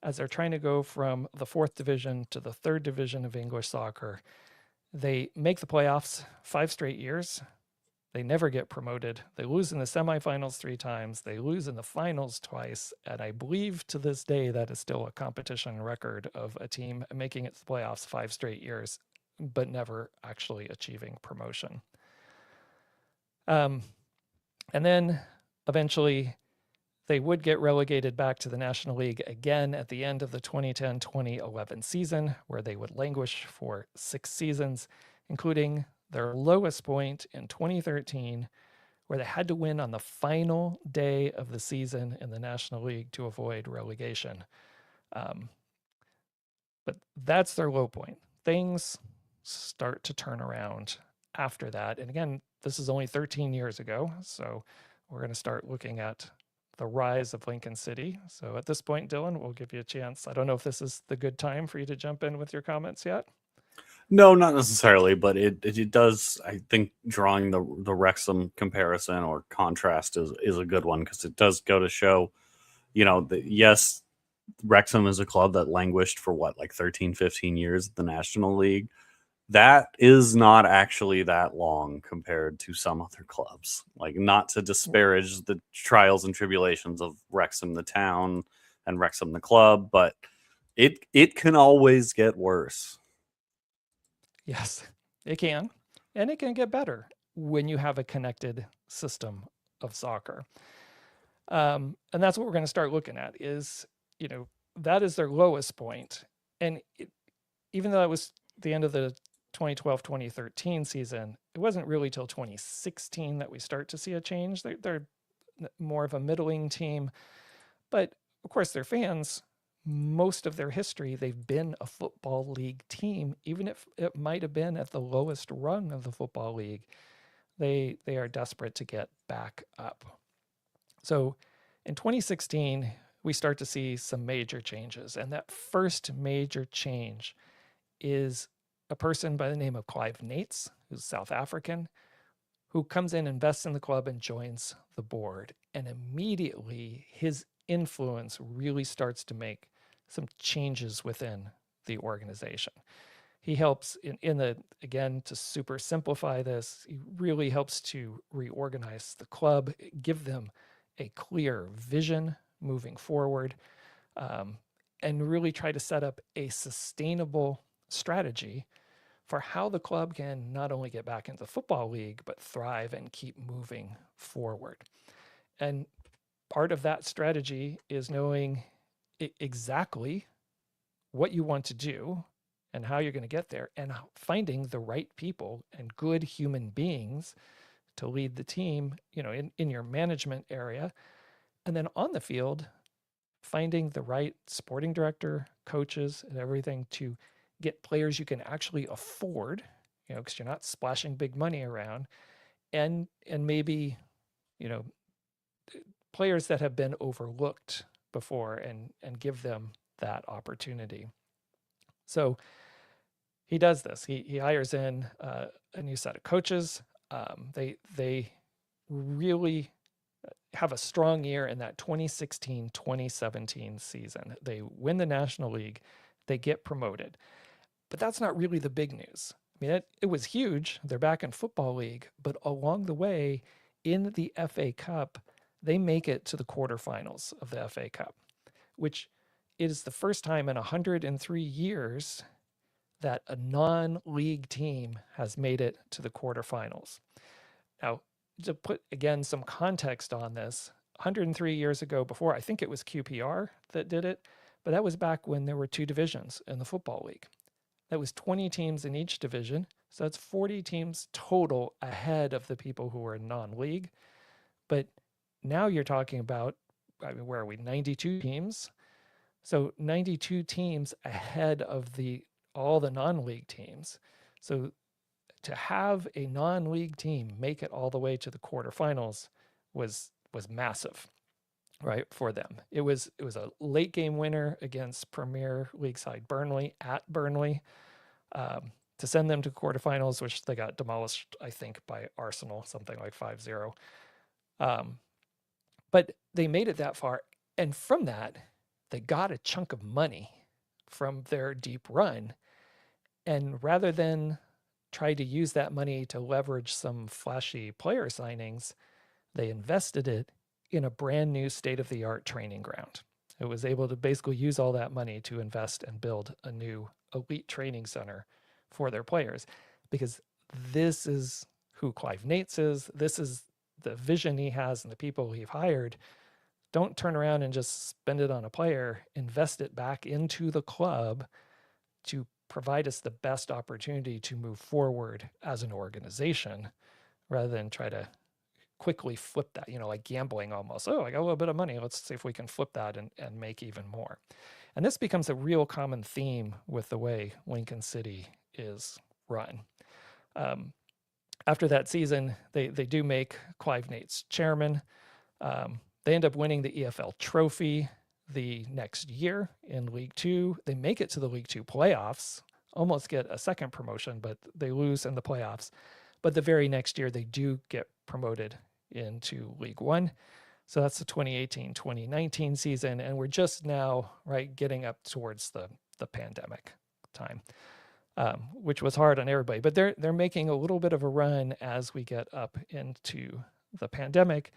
as they're trying to go from the fourth division to the third division of English soccer, they make the playoffs 5 straight years. They never get promoted. They lose in the semifinals 3 times. They lose in the finals twice. And I believe to this day that is still a competition record of a team making it to the playoffs 5 straight years, but never actually achieving promotion. And then eventually they would get relegated back to the National League again at the end of the 2010-2011 season, where they would languish for 6 seasons, including their lowest point in 2013, where they had to win on the final day of the season in the National League to avoid relegation. But that's their low point. Things start to turn around after that. And again, this is only 13 years ago, so we're going to start looking at the rise of Lincoln City. So at this point, Dylan, we'll give you a chance. I don't know if this is the good time for you to jump in with your comments yet. No, not necessarily, but it does. I think drawing the Wrexham comparison or contrast is a good one, because it does go to show, that yes, Wrexham is a club that languished for 13, 15 years at the National League. That is not actually that long compared to some other clubs. Not to disparage the trials and tribulations of Wrexham the town and Wrexham the club, but it can always get worse. Yes, it can. And it can get better when you have a connected system of soccer. And that's what we're going to start looking at is, that is their lowest point. And even though it was the end of the 2012-2013 season, it wasn't really till 2016 that we start to see a change. They're more of a middling team. But of course, their fans, most of their history, they've been a football league team, even if it might have been at the lowest rung of the football league. They are desperate to get back up. So in 2016, we start to see some major changes. And that first major change is a person by the name of Clive Nates, who's South African, who comes in, invests in the club, and joins the board. And immediately his influence really starts to make some changes within the organization. He helps again, to super simplify this, he really helps to reorganize the club, give them a clear vision moving forward, and really try to set up a sustainable strategy for how the club can not only get back into the football league, but thrive and keep moving forward. And part of that strategy is knowing exactly what you want to do and how you're going to get there, and finding the right people and good human beings to lead the team, in your management area. And then on the field, finding the right sporting director, coaches, and everything to get players you can actually afford, because you're not splashing big money around, and maybe, players that have been overlooked before, and give them that opportunity. So he does this. He hires in a new set of coaches. They really have a strong year in that 2016-2017 season. They win the National League. They get promoted. But that's not really the big news. I mean, it was huge. They're back in Football League. But along the way, in the FA Cup, they make it to the quarterfinals of the FA Cup, which is the first time in 103 years that a non-league team has made it to the quarterfinals. Now, to put, again, some context on this, 103 years ago, before, I think it was QPR that did it, but that was back when there were 2 divisions in the Football League. That was 20 teams in each division, so that's 40 teams total ahead of the people who were non-league. But now you're talking about, where are we, 92 teams? So 92 teams ahead of all the non-league teams. So to have a non-league team make it all the way to the quarterfinals was massive, right, for them. It was a late game winner against Premier League side Burnley at Burnley, to send them to quarterfinals, which they got demolished, I think, by Arsenal, something like 5-0. But they made it that far, and from that, they got a chunk of money from their deep run. And rather than try to use that money to leverage some flashy player signings, they invested it in a brand new state-of-the-art training ground. It was able to basically use all that money to invest and build a new elite training center for their players, because this is who Clive Nates is. This is the vision he has and the people he's hired. Don't turn around and just spend it on a player. Invest it back into the club to provide us the best opportunity to move forward as an organization, rather than try to quickly flip that, like gambling almost. Oh, I got a little bit of money. Let's see if we can flip that and make even more. And this becomes a real common theme with the way Lincoln City is run. After that season, they do make Clive Nates chairman. They end up winning the EFL trophy the next year in League Two. They make it to the League Two playoffs, almost get a second promotion, but they lose in the playoffs. But the very next year, they do get promoted into League One. So that's the 2018-2019 season, and we're just now, right, getting up towards the pandemic time, which was hard on everybody. But they're making a little bit of a run as we get up into the pandemic.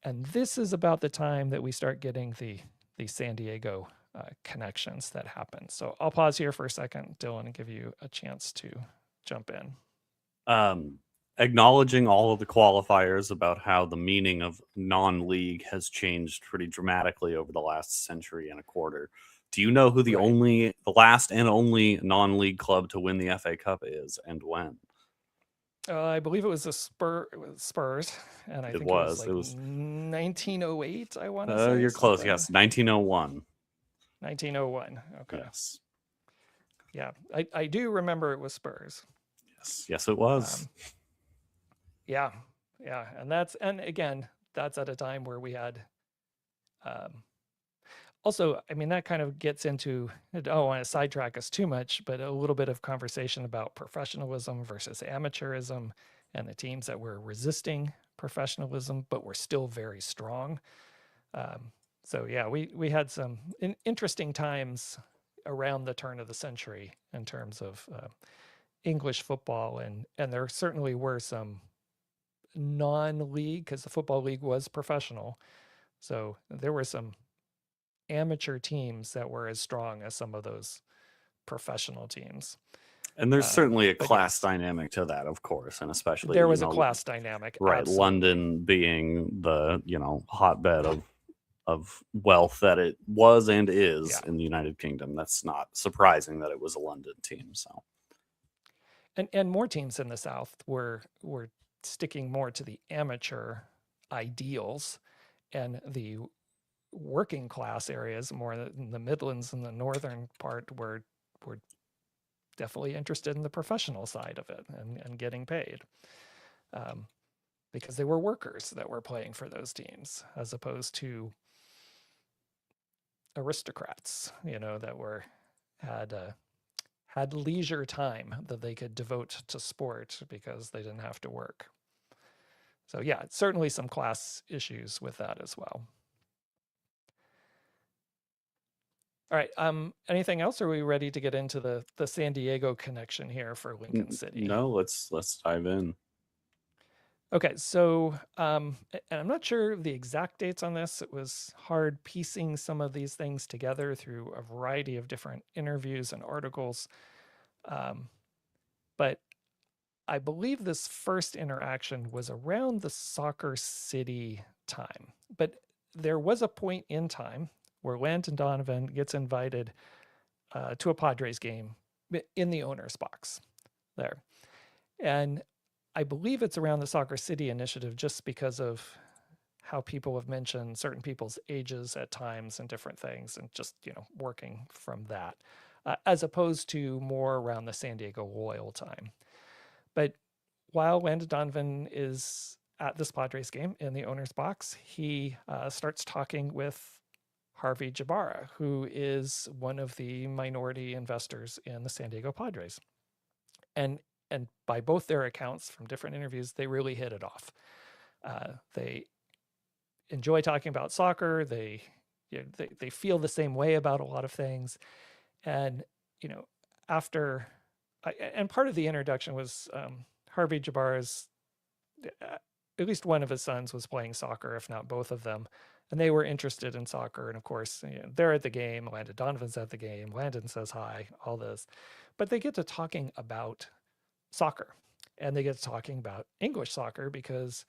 And this is about the time that we start getting the San Diego connections that happen. So I'll pause here for a second, Dylan, and give you a chance to jump in. Acknowledging all of the qualifiers about how the meaning of non-league has changed pretty dramatically over the last century and a quarter. Do you know who the last and only non-league club to win the FA Cup is, and when? I believe it was Spurs, and I It think it was was. like It was. 1908. I want to say You're close. something. Yes, 1901. 1901. Okay. Yes. Yeah, I do remember it was Spurs. Yes. Yes, it was. Um, yeah, yeah, and again, that's at a time where we had. Um, Also, I mean, that kind of gets into, I don't want to sidetrack us too much, but a little bit of conversation about professionalism versus amateurism and the teams that were resisting professionalism, but were still very strong. Um, so, yeah, we had some interesting times around the turn of the century in terms of English football. And there certainly were some non-league, because the Football League was professional. So there were some amateur teams that were as strong as some of those professional teams. And there's certainly a But class yes, dynamic to that, of course, and especially, there was a class dynamic. right, Absolutely. London being the, hotbed of wealth that it was and is Yeah. in the United Kingdom. That's not surprising that it was a London team. So, And more teams in the South were sticking more to the amateur ideals, and the working class areas, more in the Midlands and the northern part, were definitely interested in the professional side of it and getting paid. Um, because they were workers that were playing for those teams, as opposed to aristocrats, that were had had leisure time that they could devote to sport because they didn't have to work. So yeah, certainly some class issues with that as well. All right. Anything else? Or are we ready to get into the San Diego connection here for Lincoln City? no, let's dive in. Okay, so and I'm not sure the exact dates on this. It was hard piecing some of these things together through a variety of different interviews and articles. But I believe this first interaction was around the Soccer City time. But there was a point in time where Landon Donovan gets invited to a Padres game in the owner's box there. And I believe it's around the Soccer City initiative just because of how people have mentioned certain people's ages at times and different things, and just, working from that, as opposed to more around the San Diego Loyal time. But while Landon Donovan is at this Padres game in the owner's box, he starts talking with Harvey Jabara, who is one of the minority investors in the San Diego Padres. And by both their accounts from different interviews, they really hit it off. They enjoy talking about soccer. They feel the same way about a lot of things. And after, and part of the introduction was Harvey Jabara's, at least one of his sons was playing soccer, if not both of them. And they were interested in soccer. And of course, they're at the game. Landon Donovan's at the game. Landon says hi, all this. But they get to talking about soccer, and they get to talking about English soccer, because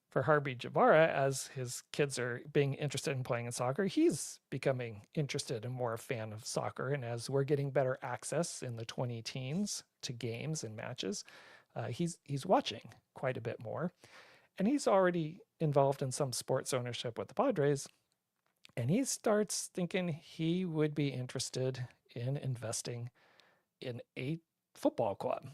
for Harvey Jabara, as his kids are being interested in playing in soccer, he's becoming interested and more a fan of soccer. And as we're getting better access in the 20 teens to games and matches, he's watching quite a bit more. And he's already involved in some sports ownership with the Padres. And he starts thinking he would be interested in investing in a football club,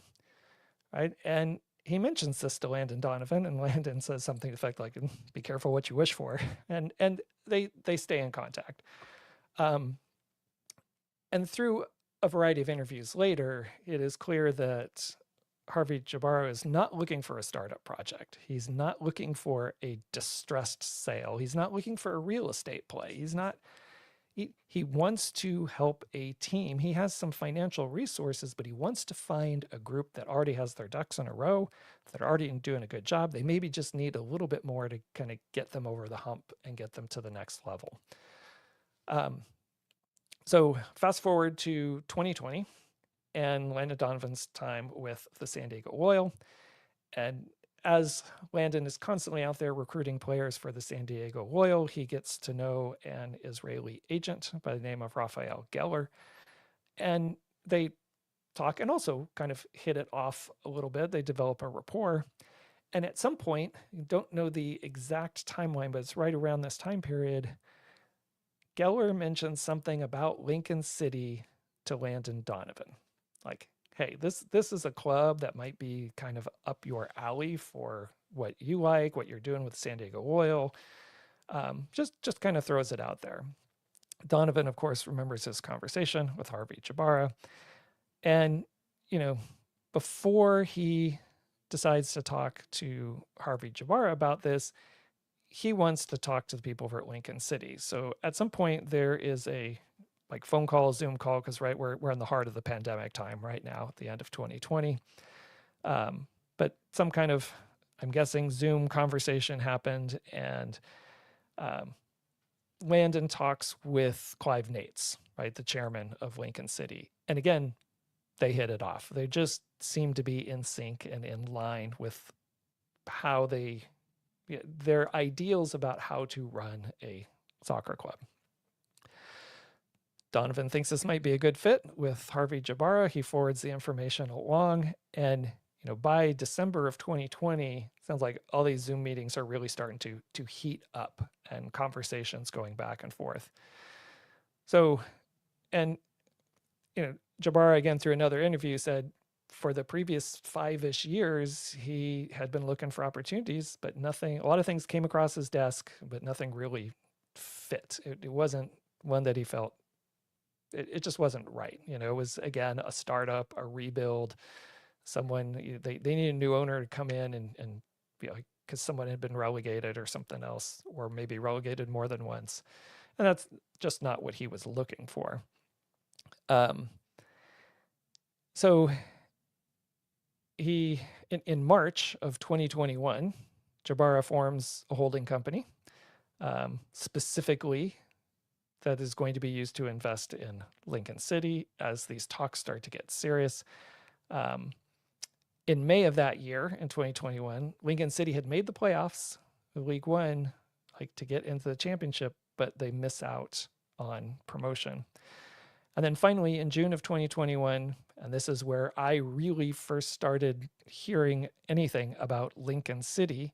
right? And he mentions this to Landon Donovan, and Landon says something to the effect like, "Be careful what you wish for," and they stay in contact. And through a variety of interviews later, it is clear that Harvey Jabara is not looking for a startup project. He's not looking for a distressed sale. He's not looking for a real estate play. He wants to help a team. He has some financial resources, but he wants to find a group that already has their ducks in a row, that are already doing a good job. They maybe just need a little bit more to kind of get them over the hump and get them to the next level. So fast forward to 2020 and Landon Donovan's time with the San Diego Loyal. And as Landon is constantly out there recruiting players for the San Diego Loyal, he gets to know an Israeli agent by the name of Raphael Geller. And they talk and also kind of hit it off a little bit. They develop a rapport. And at some point, you don't know the exact timeline, but it's right around this time period. Geller mentions something about Lincoln City to Landon Donovan. Like, hey, this is a club that might be kind of up your alley for what you like, what you're doing with San Diego Oil. Just kind of throws it out there. Donovan, of course, remembers his conversation with Harvey Jabara. And, before he decides to talk to Harvey Jabara about this, he wants to talk to the people over at Lincoln City. So at some point there is a phone call, Zoom call, because we're in the heart of the pandemic time right now at the end of 2020. But some kind of, I'm guessing, Zoom conversation happened, and Landon talks with Clive Nates, right, the chairman of Lincoln City. And again, they hit it off. They just seem to be in sync and in line with how their ideals about how to run a soccer club. Donovan thinks this might be a good fit with Harvey Jabara. He forwards the information along, and by December of 2020, sounds like all these Zoom meetings are really starting to heat up and conversations going back and forth. So, and Jabara, again, through another interview, said for the previous 5-ish years, he had been looking for opportunities, but nothing, a lot of things came across his desk, but nothing really fit. It wasn't one that he felt, it just wasn't right. It was, again, a startup, a rebuild, someone, they needed a new owner to come in and because someone had been relegated or something else, or maybe relegated more than once. And that's just not what he was looking for. So he, in March of 2021, Jabara forms a holding company, specifically that is going to be used to invest in Lincoln City as these talks start to get serious. In May of that year, in 2021, Lincoln City had made the playoffs of League One, to get into the championship, but they miss out on promotion. And then finally, in June of 2021, and this is where I really first started hearing anything about Lincoln City,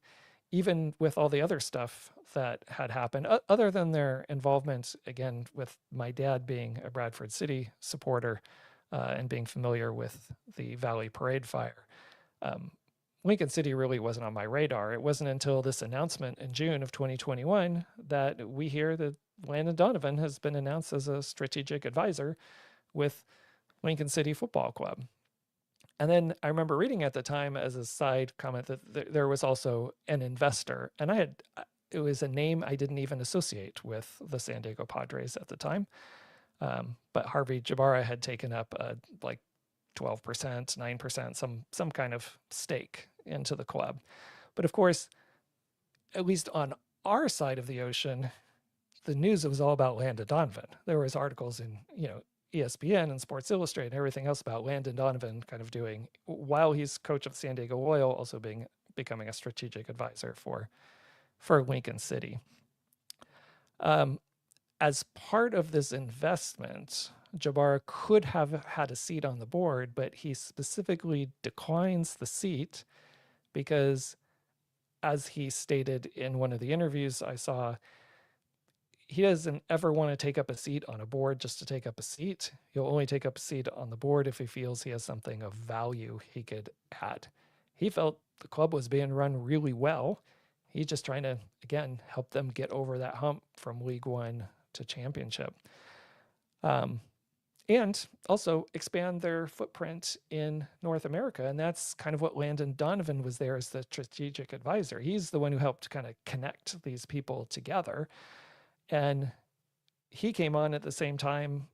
even with all the other stuff that had happened, other than their involvement, again, with my dad being a Bradford City supporter and being familiar with the Valley Parade fire. Lincoln City really wasn't on my radar. It wasn't until this announcement in June of 2021 that we hear that Landon Donovan has been announced as a strategic advisor with Lincoln City Football Club. And then I remember reading at the time as a side comment that there was also an investor, and it was a name I didn't even associate with the San Diego Padres at the time. But Harvey Jabara had taken up 12%, 9%, some kind of stake into the club. But of course, at least on our side of the ocean, the news was all about Landon Donovan. There was articles in, ESPN and Sports Illustrated and everything else about Landon Donovan kind of doing, while he's coach of San Diego Oil, also becoming a strategic advisor for Lincoln City. As part of this investment, Jabara could have had a seat on the board, but he specifically declines the seat because, as he stated in one of the interviews I saw, he doesn't ever want to take up a seat on a board just to take up a seat. He'll only take up a seat on the board if he feels he has something of value he could add. He felt the club was being run really well. He's just trying to, again, help them get over that hump from League One to championship. And also expand their footprint in North America. And that's kind of what Landon Donovan was there as the strategic advisor. He's the one who helped kind of connect these people together. And he came on at the same time,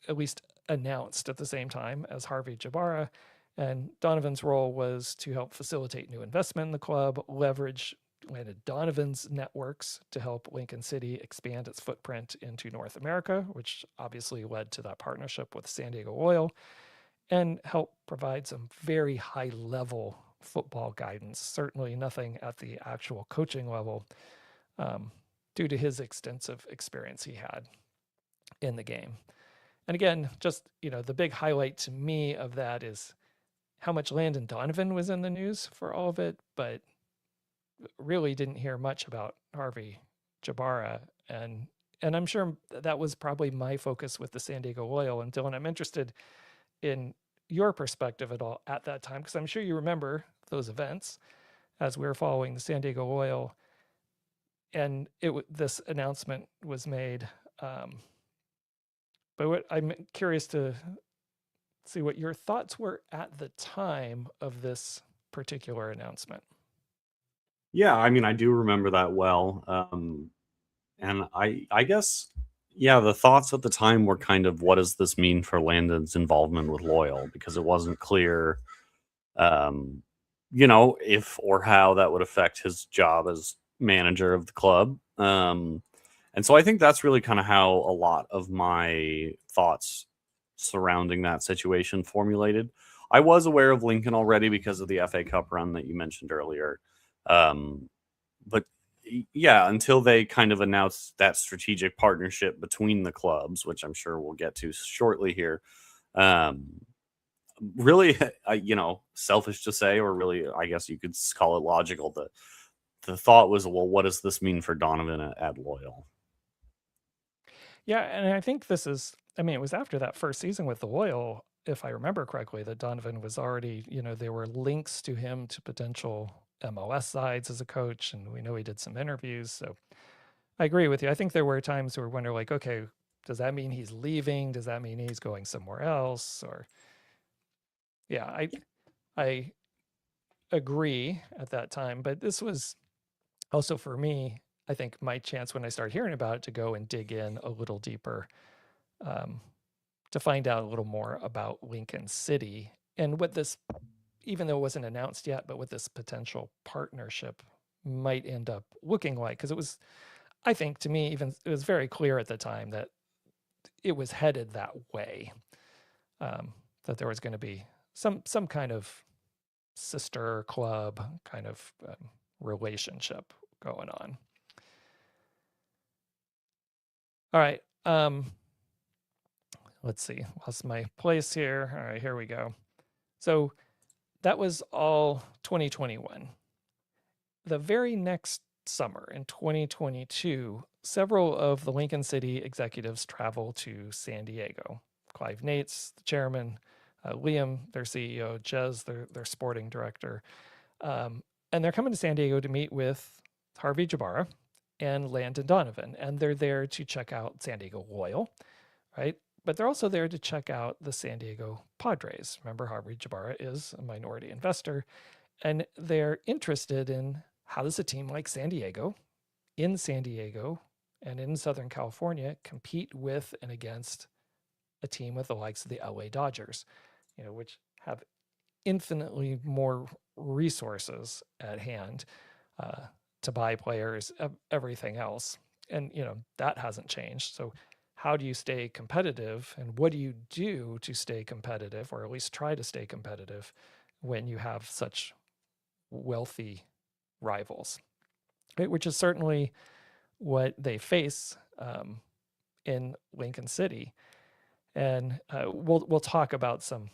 at least announced at the same time as Harvey Jabara. And Donovan's role was to help facilitate new investment in the club, leverage Landon Donovan's networks to help Lincoln City expand its footprint into North America, which obviously led to that partnership with San Diego Oil, and help provide some very high-level football guidance, certainly nothing at the actual coaching level, due to his extensive experience he had in the game. And again, just, the big highlight to me of that is how much Landon Donovan was in the news for all of it, but really didn't hear much about Harvey Jabara. And I'm sure that was probably my focus with the San Diego Loyal. And Dylan, I'm interested in your perspective at all at that time, because I'm sure you remember those events as we were following the San Diego Loyal, and this announcement was made. But I'm curious to see what your thoughts were at the time of this particular announcement. Yeah, I mean, I do remember that well. And I guess, yeah, the thoughts at the time were kind of, what does this mean for Landon's involvement with Loyal? Because it wasn't clear, um, if or how that would affect his job as manager of the club. And so I think that's really kind of how a lot of my thoughts surrounding that situation formulated. I was aware of Lincoln already because of the FA Cup run that you mentioned earlier. But yeah, until they kind of announced that strategic partnership between the clubs, which I'm sure we'll get to shortly here, really, selfish to say, or really, I guess you could call it logical. The thought was, well, what does this mean for Donovan at Loyal? Yeah, and I think it was after that first season with the Loyal, if I remember correctly, that Donovan was already, there were links to him to potential MLS sides as a coach, and we know he did some interviews. So I agree with you. I think there were times where we wonder, like, okay, does that mean he's leaving? Does that mean he's going somewhere else? Or yeah, I agree at that time, but this was also for me, I think my chance when I started hearing about it to go and dig in a little deeper, to find out a little more about Lincoln City and what this, even though it wasn't announced yet, but what this potential partnership might end up looking like. Because it was, I think to me, even it was very clear at the time that it was headed that way, that there was going to be some kind of sister club kind of relationship going on. All right. Let's see. Lost my place here. All right, here we go. So that was all 2021. The very next summer in 2022, several of the Lincoln City executives travel to San Diego. Clive Nates, the chairman, Liam, their CEO, Jez, their sporting director. And they're coming to San Diego to meet with Harvey Jabara and Landon Donovan. And they're there to check out San Diego Loyal, right? But they're also there to check out the San Diego Padres. Remember, Harvey Jabara is a minority investor, and they're interested in how does a team like San Diego, in San Diego and in Southern California, compete with and against a team with the likes of the LA Dodgers, which have infinitely more resources at hand to buy players, everything else. And, that hasn't changed. So how do you stay competitive, and what do you do to stay competitive, or at least try to stay competitive, when you have such wealthy rivals, right? Which is certainly what they face in Lincoln City. And we'll talk about some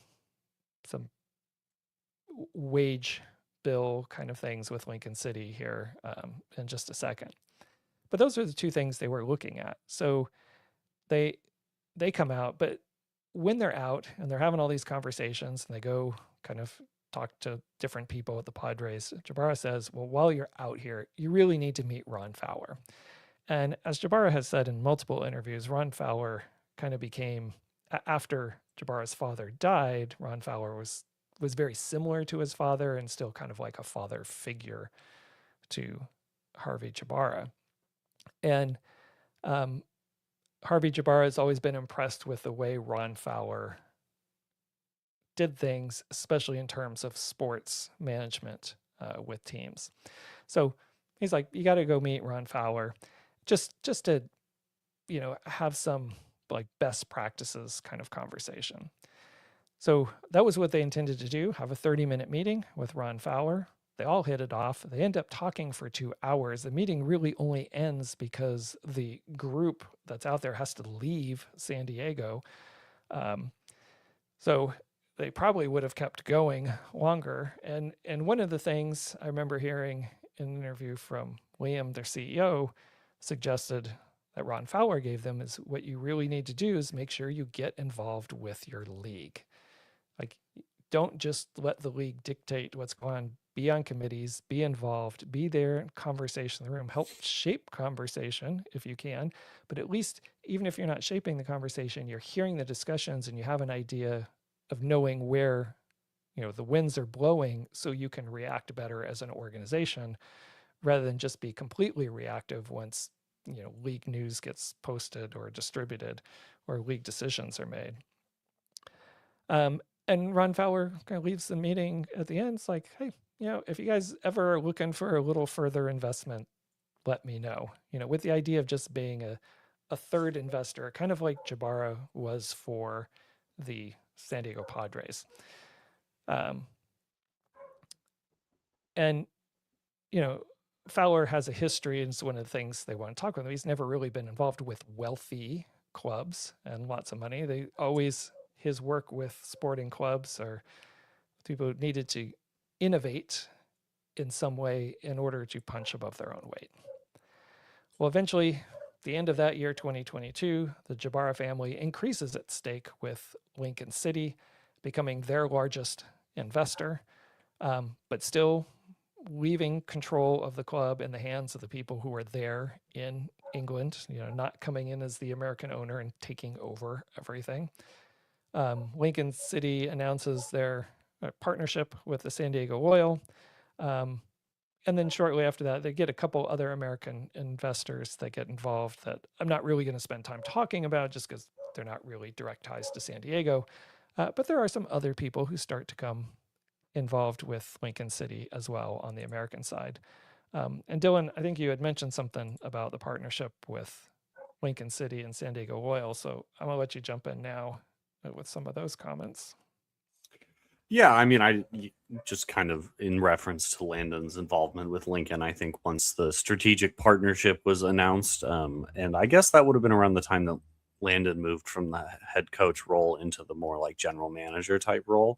wage bill kind of things with Lincoln City here in just a second. But those are the two things they were looking at. So they come out, but when they're out and they're having all these conversations and they go kind of talk to different people at the Padres, Jabara says, well, while you're out here, you really need to meet Ron Fowler. And as Jabara has said in multiple interviews, Ron Fowler kind of became, after Jabara's father died, Ron Fowler was very similar to his father and still kind of like a father figure to Harvey Jabara. And Harvey Jabara has always been impressed with the way Ron Fowler did things, especially in terms of sports management with teams. So he's like, you got to go meet Ron Fowler, just to, have some like best practices kind of conversation. So that was what they intended to do, have a 30-minute meeting with Ron Fowler. They all hit it off. They end up talking for 2 hours. The meeting really only ends because the group that's out there has to leave San Diego. So they probably would have kept going longer. And one of the things I remember hearing in an interview from Liam, their CEO, suggested that Ron Fowler gave them is what you really need to do is make sure you get involved with your league. Like, don't just let the league dictate what's going on. Be on committees, be involved, be there in conversation in the room, help shape conversation if you can. But at least, even if you're not shaping the conversation, you're hearing the discussions and you have an idea of knowing where the winds are blowing so you can react better as an organization rather than just be completely reactive once league news gets posted or distributed or league decisions are made. And Ron Fowler kind of leaves the meeting at the end. It's like, hey, if you guys ever are looking for a little further investment, let me know. With the idea of just being a third investor, kind of like Jabara was for the San Diego Padres. And Fowler has a history, and it's one of the things they want to talk with him. He's never really been involved with wealthy clubs and lots of money. His work with sporting clubs or people who needed to innovate in some way in order to punch above their own weight. Well, eventually, the end of that year, 2022, the Jabara family increases its stake with Lincoln City, becoming their largest investor, but still leaving control of the club in the hands of the people who are there in England, not coming in as the American owner and taking over everything. Lincoln City announces their partnership with the San Diego Loyal. And then shortly after that, they get a couple other American investors that get involved that I'm not really going to spend time talking about just because they're not really direct ties to San Diego. But there are some other people who start to come involved with Lincoln City as well on the American side. And Dylan, I think you had mentioned something about the partnership with Lincoln City and San Diego Loyal. So I'm going to let you jump in now with some of those comments. Yeah, I mean, I just kind of in reference to Landon's involvement with Lincoln, I think once the strategic partnership was announced, and I guess that would have been around the time that Landon moved from the head coach role into the more like general manager type role,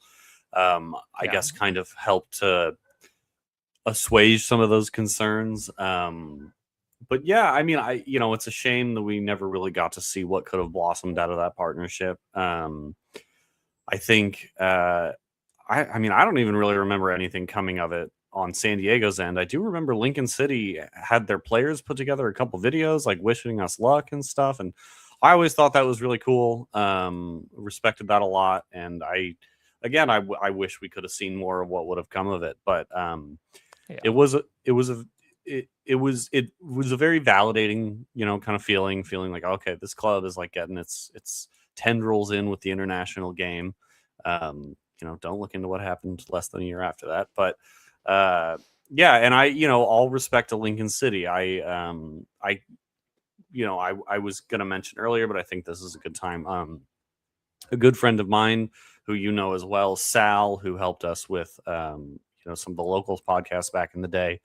I guess kind of helped to assuage some of those concerns. But yeah, I mean, it's a shame that we never really got to see what could have blossomed out of that partnership. I think, I mean, I don't even really remember anything coming of it on San Diego's end. I do remember Lincoln City had their players put together a couple videos like wishing us luck and stuff. And I always thought that was really cool. Respected that a lot. And I wish we could have seen more of what would have come of it. But it was a very validating, kind of feeling like, okay, this club is like getting its tendrils in with the international game. Don't look into what happened less than a year after that. But yeah, and all respect to Lincoln City. I was going to mention earlier, but I think this is a good time. A good friend of mine who as well, Sal, who helped us with some of the locals podcasts back in the day.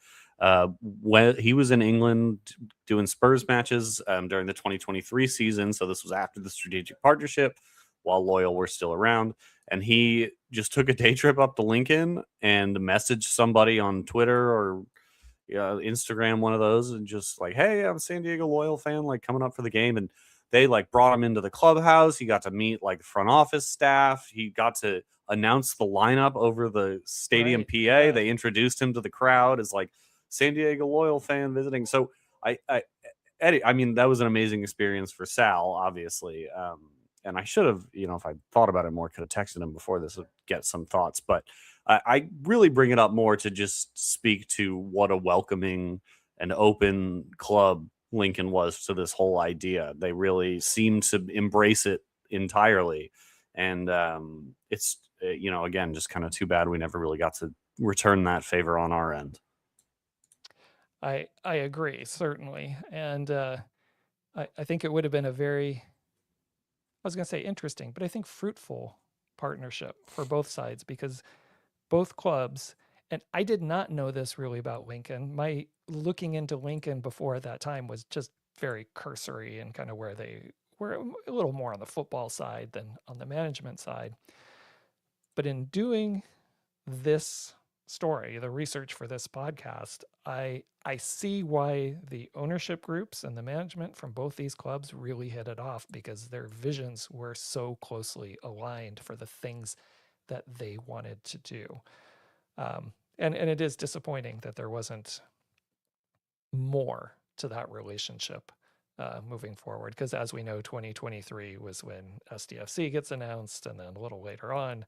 When he was in England doing Spurs matches during the 2023 season, so this was after the strategic partnership, while Loyal were still around, and he just took a day trip up to Lincoln and messaged somebody on Twitter or Instagram, one of those, and just like, hey, I'm a San Diego Loyal fan, like coming up for the game. And they like brought him into the clubhouse. He got to meet like front office staff. He got to announce the lineup over the stadium PA. Yeah. They introduced him to the crowd as like San Diego Loyal fan visiting. So Eddie, I mean, that was an amazing experience for Sal, obviously. And I should have, if I thought about it more, could have texted him before this to get some thoughts. But I really bring it up more to just speak to what a welcoming and open club Lincoln was to this whole idea. They really seemed to embrace it entirely. And it's, again, just kind of too bad we never really got to return that favor on our end. I agree, certainly. And I think it would have been a very, I was going to say interesting, but I think fruitful partnership for both sides, because both clubs, and I did not know this really about Lincoln. My looking into Lincoln before that time was just very cursory and kind of where they we're a little more on the football side than on the management side. But in doing this story, the research for this podcast, I see why the ownership groups and the management from both these clubs really hit it off, because their visions were so closely aligned for the things that they wanted to do. And it is disappointing that there wasn't more to that relationship moving forward, because as we know, 2023 was when SDFC gets announced, and then a little later on,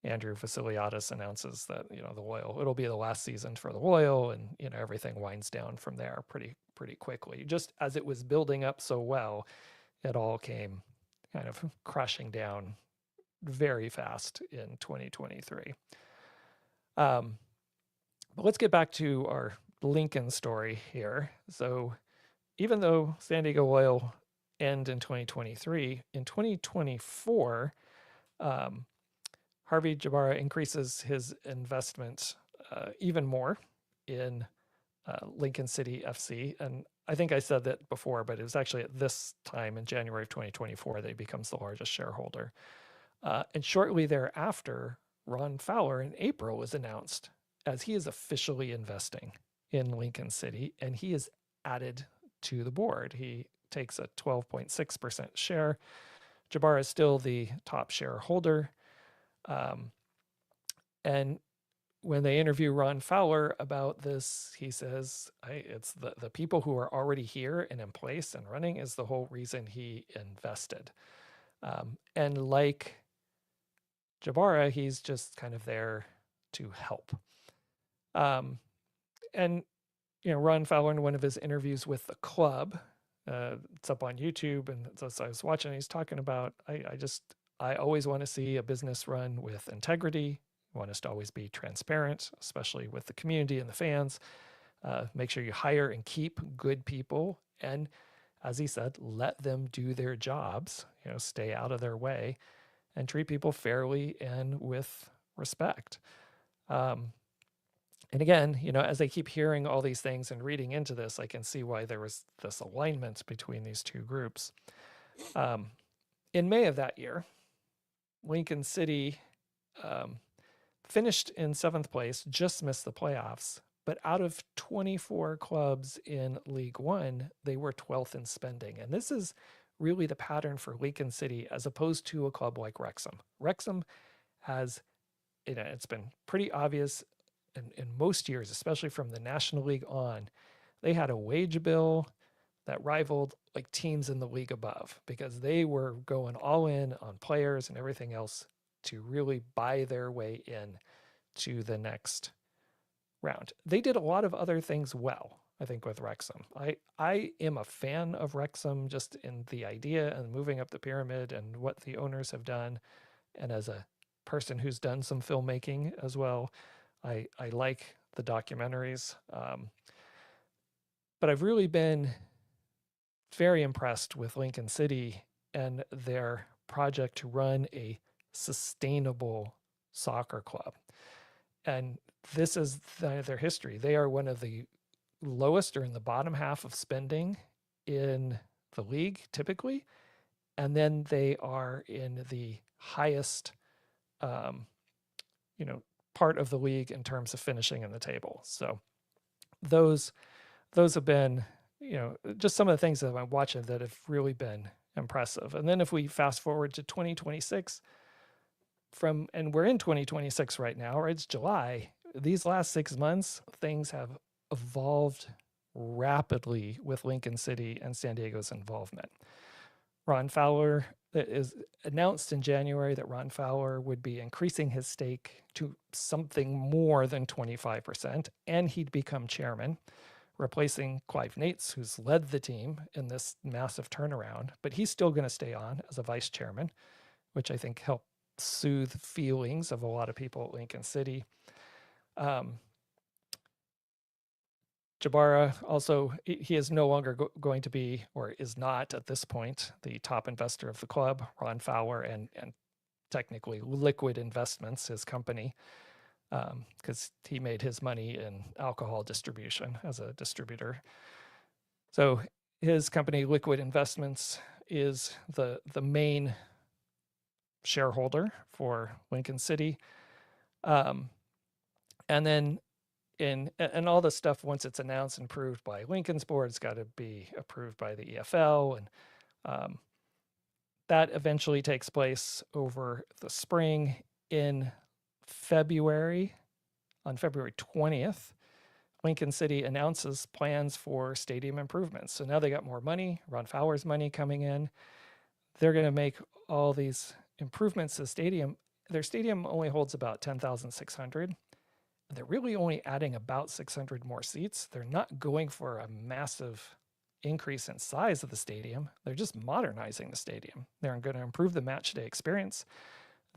Andrew Vasiliadis announces that, you know, the Loyal, it'll be the last season for the Loyal, and, you know, everything winds down from there pretty quickly. Just as it was building up so well, it all came kind of crashing down very fast in 2023. But let's get back to our Lincoln story here. So even though San Diego Loyal end in 2023, in 2024, Harvey Jabara increases his investment even more in Lincoln City FC. And I think I said that before, but it was actually at this time in January of 2024 that he becomes the largest shareholder. And shortly thereafter, Ron Fowler in April was announced as he is officially investing in Lincoln City, and he is added to the board. He takes a 12.6% share. Jabara is still the top shareholder. And when they interview Ron Fowler about this, he says, it's the people who are already here and in place and running is the whole reason he invested. And like Jabara, he's just kind of there to help. And, you know, Ron Fowler, in one of his interviews with the club, it's up on YouTube, and so I was watching, he's talking about, I always want to see a business run with integrity. I want us to always be transparent, especially with the community and the fans. Make sure you hire and keep good people. And as he said, let them do their jobs, you know, stay out of their way and treat people fairly and with respect. And again, you know, as I keep hearing all these things and reading into this, I can see why there was this alignment between these two groups. In May of that year, Lincoln City finished in 7th place, just missed the playoffs. But out of 24 clubs in League One, they were 12th in spending. And this is really the pattern for Lincoln City as opposed to a club like Wrexham. Wrexham has, you know, it's been pretty obvious in most years, especially from the National League on, they had a wage bill that rivaled like teams in the league above, because they were going all in on players and everything else to really buy their way in to the next round. They did a lot of other things well, I think, with Wrexham. I am a fan of Wrexham just in the idea and moving up the pyramid and what the owners have done. And as a person who's done some filmmaking as well, I like the documentaries. But I've really been very impressed with Lincoln City and their project to run a sustainable soccer club. And this is their history. They are one of the lowest, or in the bottom half of spending in the league typically. And then they are in the highest, part of the league in terms of finishing in the table. So those have been, just some of the things that I'm watching that have really been impressive. And then if we fast forward to 2026, and we're in 2026 right now, or it's July, these last 6 months, things have evolved rapidly with Lincoln City and San Diego's involvement. Ron Fowler, it is announced in January that Ron Fowler would be increasing his stake to something more than 25%, and he'd become chairman, replacing Clive Nates, who's led the team in this massive turnaround. But he's still going to stay on as a vice chairman, which I think helped soothe feelings of a lot of people at Lincoln City. Jabara also, he is no longer going to be, or is not at this point, the top investor of the club. Ron Fowler and technically Liquid Investments, his company, because he made his money in alcohol distribution as a distributor. So his company, Liquid Investments, is the main shareholder for Lincoln City. And then and all this stuff, once it's announced and approved by Lincoln's board, it's got to be approved by the EFL, and that eventually takes place over the spring. In February, on February 20th, Lincoln City announces plans for stadium improvements. So now they got more money, Ron Fowler's money coming in. They're going to make all these improvements to the stadium. Their stadium only holds about 10,600. They're really only adding about 600 more seats. They're not going for a massive increase in size of the stadium. They're just modernizing the stadium. They're going to improve the match day experience.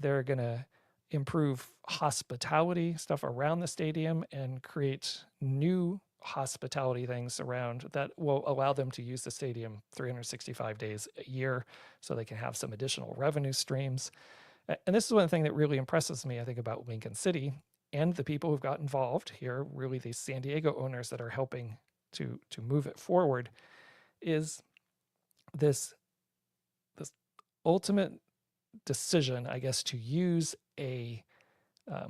They're going to improve hospitality stuff around the stadium and create new hospitality things around that will allow them to use the stadium 365 days a year, so they can have some additional revenue streams. And this is one thing that really impresses me, I think, about Lincoln City and the people who've got involved here, really these San Diego owners that are helping to move it forward, is this ultimate decision, I guess, to use a I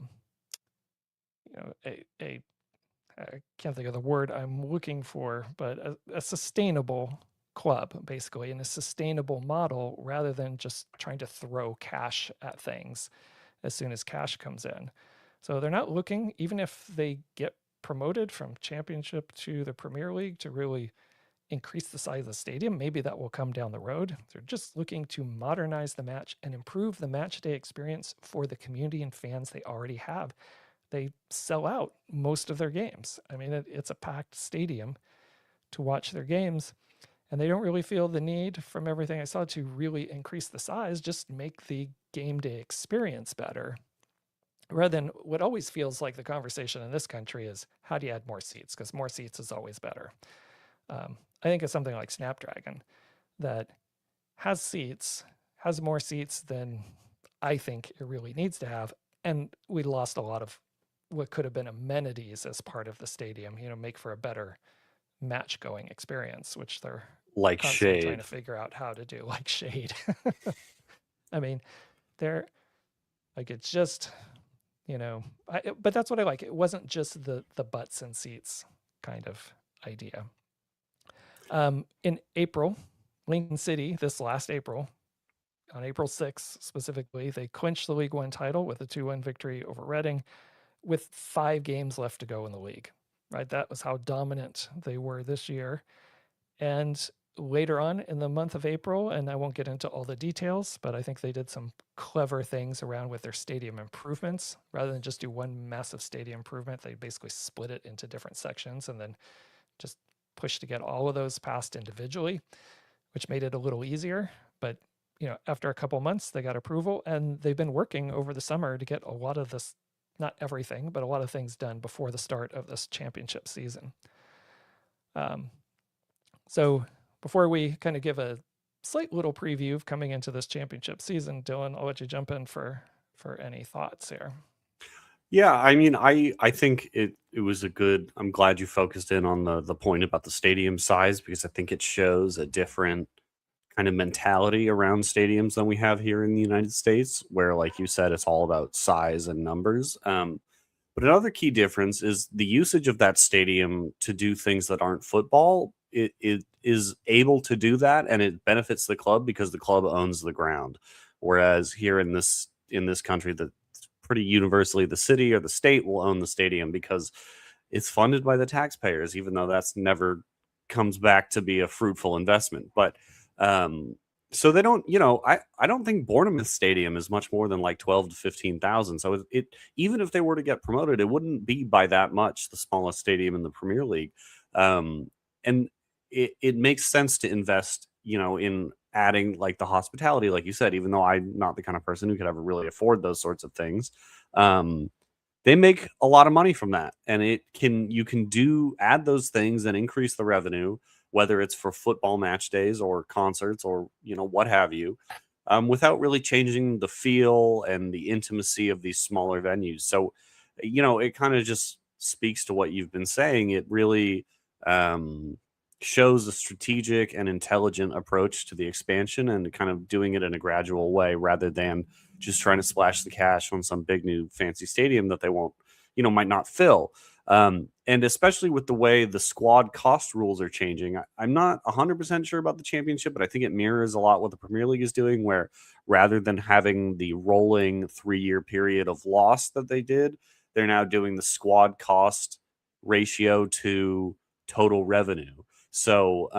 can't think of the word I'm looking for, but a sustainable club, basically, and a sustainable model, rather than just trying to throw cash at things as soon as cash comes in. So they're not looking, even if they get promoted from Championship to the Premier League, to really increase the size of the stadium. Maybe that will come down the road. They're just looking to modernize the match and improve the match day experience for the community and fans they already have. They sell out most of their games. I mean, it's a packed stadium to watch their games, and they don't really feel the need, from everything I saw, to really increase the size, just make the game day experience better. Rather than what always feels like the conversation in this country is, how do you add more seats? Because more seats is always better. I think it's something like Snapdragon that has seats, has more seats than I think it really needs to have. And we lost a lot of what could have been amenities as part of the stadium, make for a better match going experience, which they're like constantly shade. trying to figure out how to do, like shade. I mean, they're like, it's just, but that's what I like. It wasn't just the butts and seats kind of idea. In April, Lincoln City, this last April, on April 6th specifically, they clinched the League One title with a 2-1 victory over Reading, with 5 games left to go in the league, right? That was how dominant they were this year. And later on in the month of April, and I won't get into all the details, but I think they did some clever things around with their stadium improvements. Rather than just do one massive stadium improvement, they basically split it into different sections and then just pushed to get all of those passed individually, which made it a little easier. But after a couple months, they got approval, and they've been working over the summer to get a lot of this, not everything, but a lot of things done before the start of this championship season. So before we kind of give a slight little preview of coming into this championship season, Dylan, I'll let you jump in for any thoughts here. Yeah, I mean, I think it was a good. I'm glad you focused in on the point about the stadium size, because I think it shows a different kind of mentality around stadiums than we have here in the United States, where, like you said, it's all about size and numbers. But another key difference is the usage of that stadium to do things that aren't football. It is able to do that, and it benefits the club because the club owns the ground. Whereas here in this country, that pretty universally the city or the state will own the stadium because it's funded by the taxpayers, even though that's never comes back to be a fruitful investment. But so they don't, I don't think Bournemouth Stadium is much more than like 12 to 15,000. So it even if they were to get promoted, it wouldn't be by that much the smallest stadium in the Premier League. And it makes sense to invest, in adding like the hospitality, like you said, even though I'm not the kind of person who could ever really afford those sorts of things. They make a lot of money from that, and you can add those things and increase the revenue, whether it's for football match days or concerts or what have you, without really changing the feel and the intimacy of these smaller venues. So it kind of just speaks to what you've been saying. It really shows a strategic and intelligent approach to the expansion and kind of doing it in a gradual way rather than just trying to splash the cash on some big new fancy stadium that they won't, might not fill. And especially with the way the squad cost rules are changing, I'm not 100% sure about the championship, but I think it mirrors a lot what the Premier League is doing, where rather than having the rolling 3-year period of loss that they did, they're now doing the squad cost ratio to total revenue. So,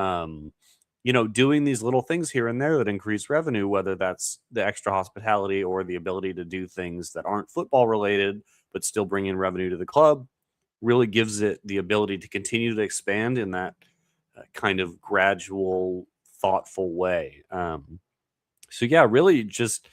doing these little things here and there that increase revenue, whether that's the extra hospitality or the ability to do things that aren't football related, but still bring in revenue to the club, really gives it the ability to continue to expand in that kind of gradual, thoughtful way. So yeah, really just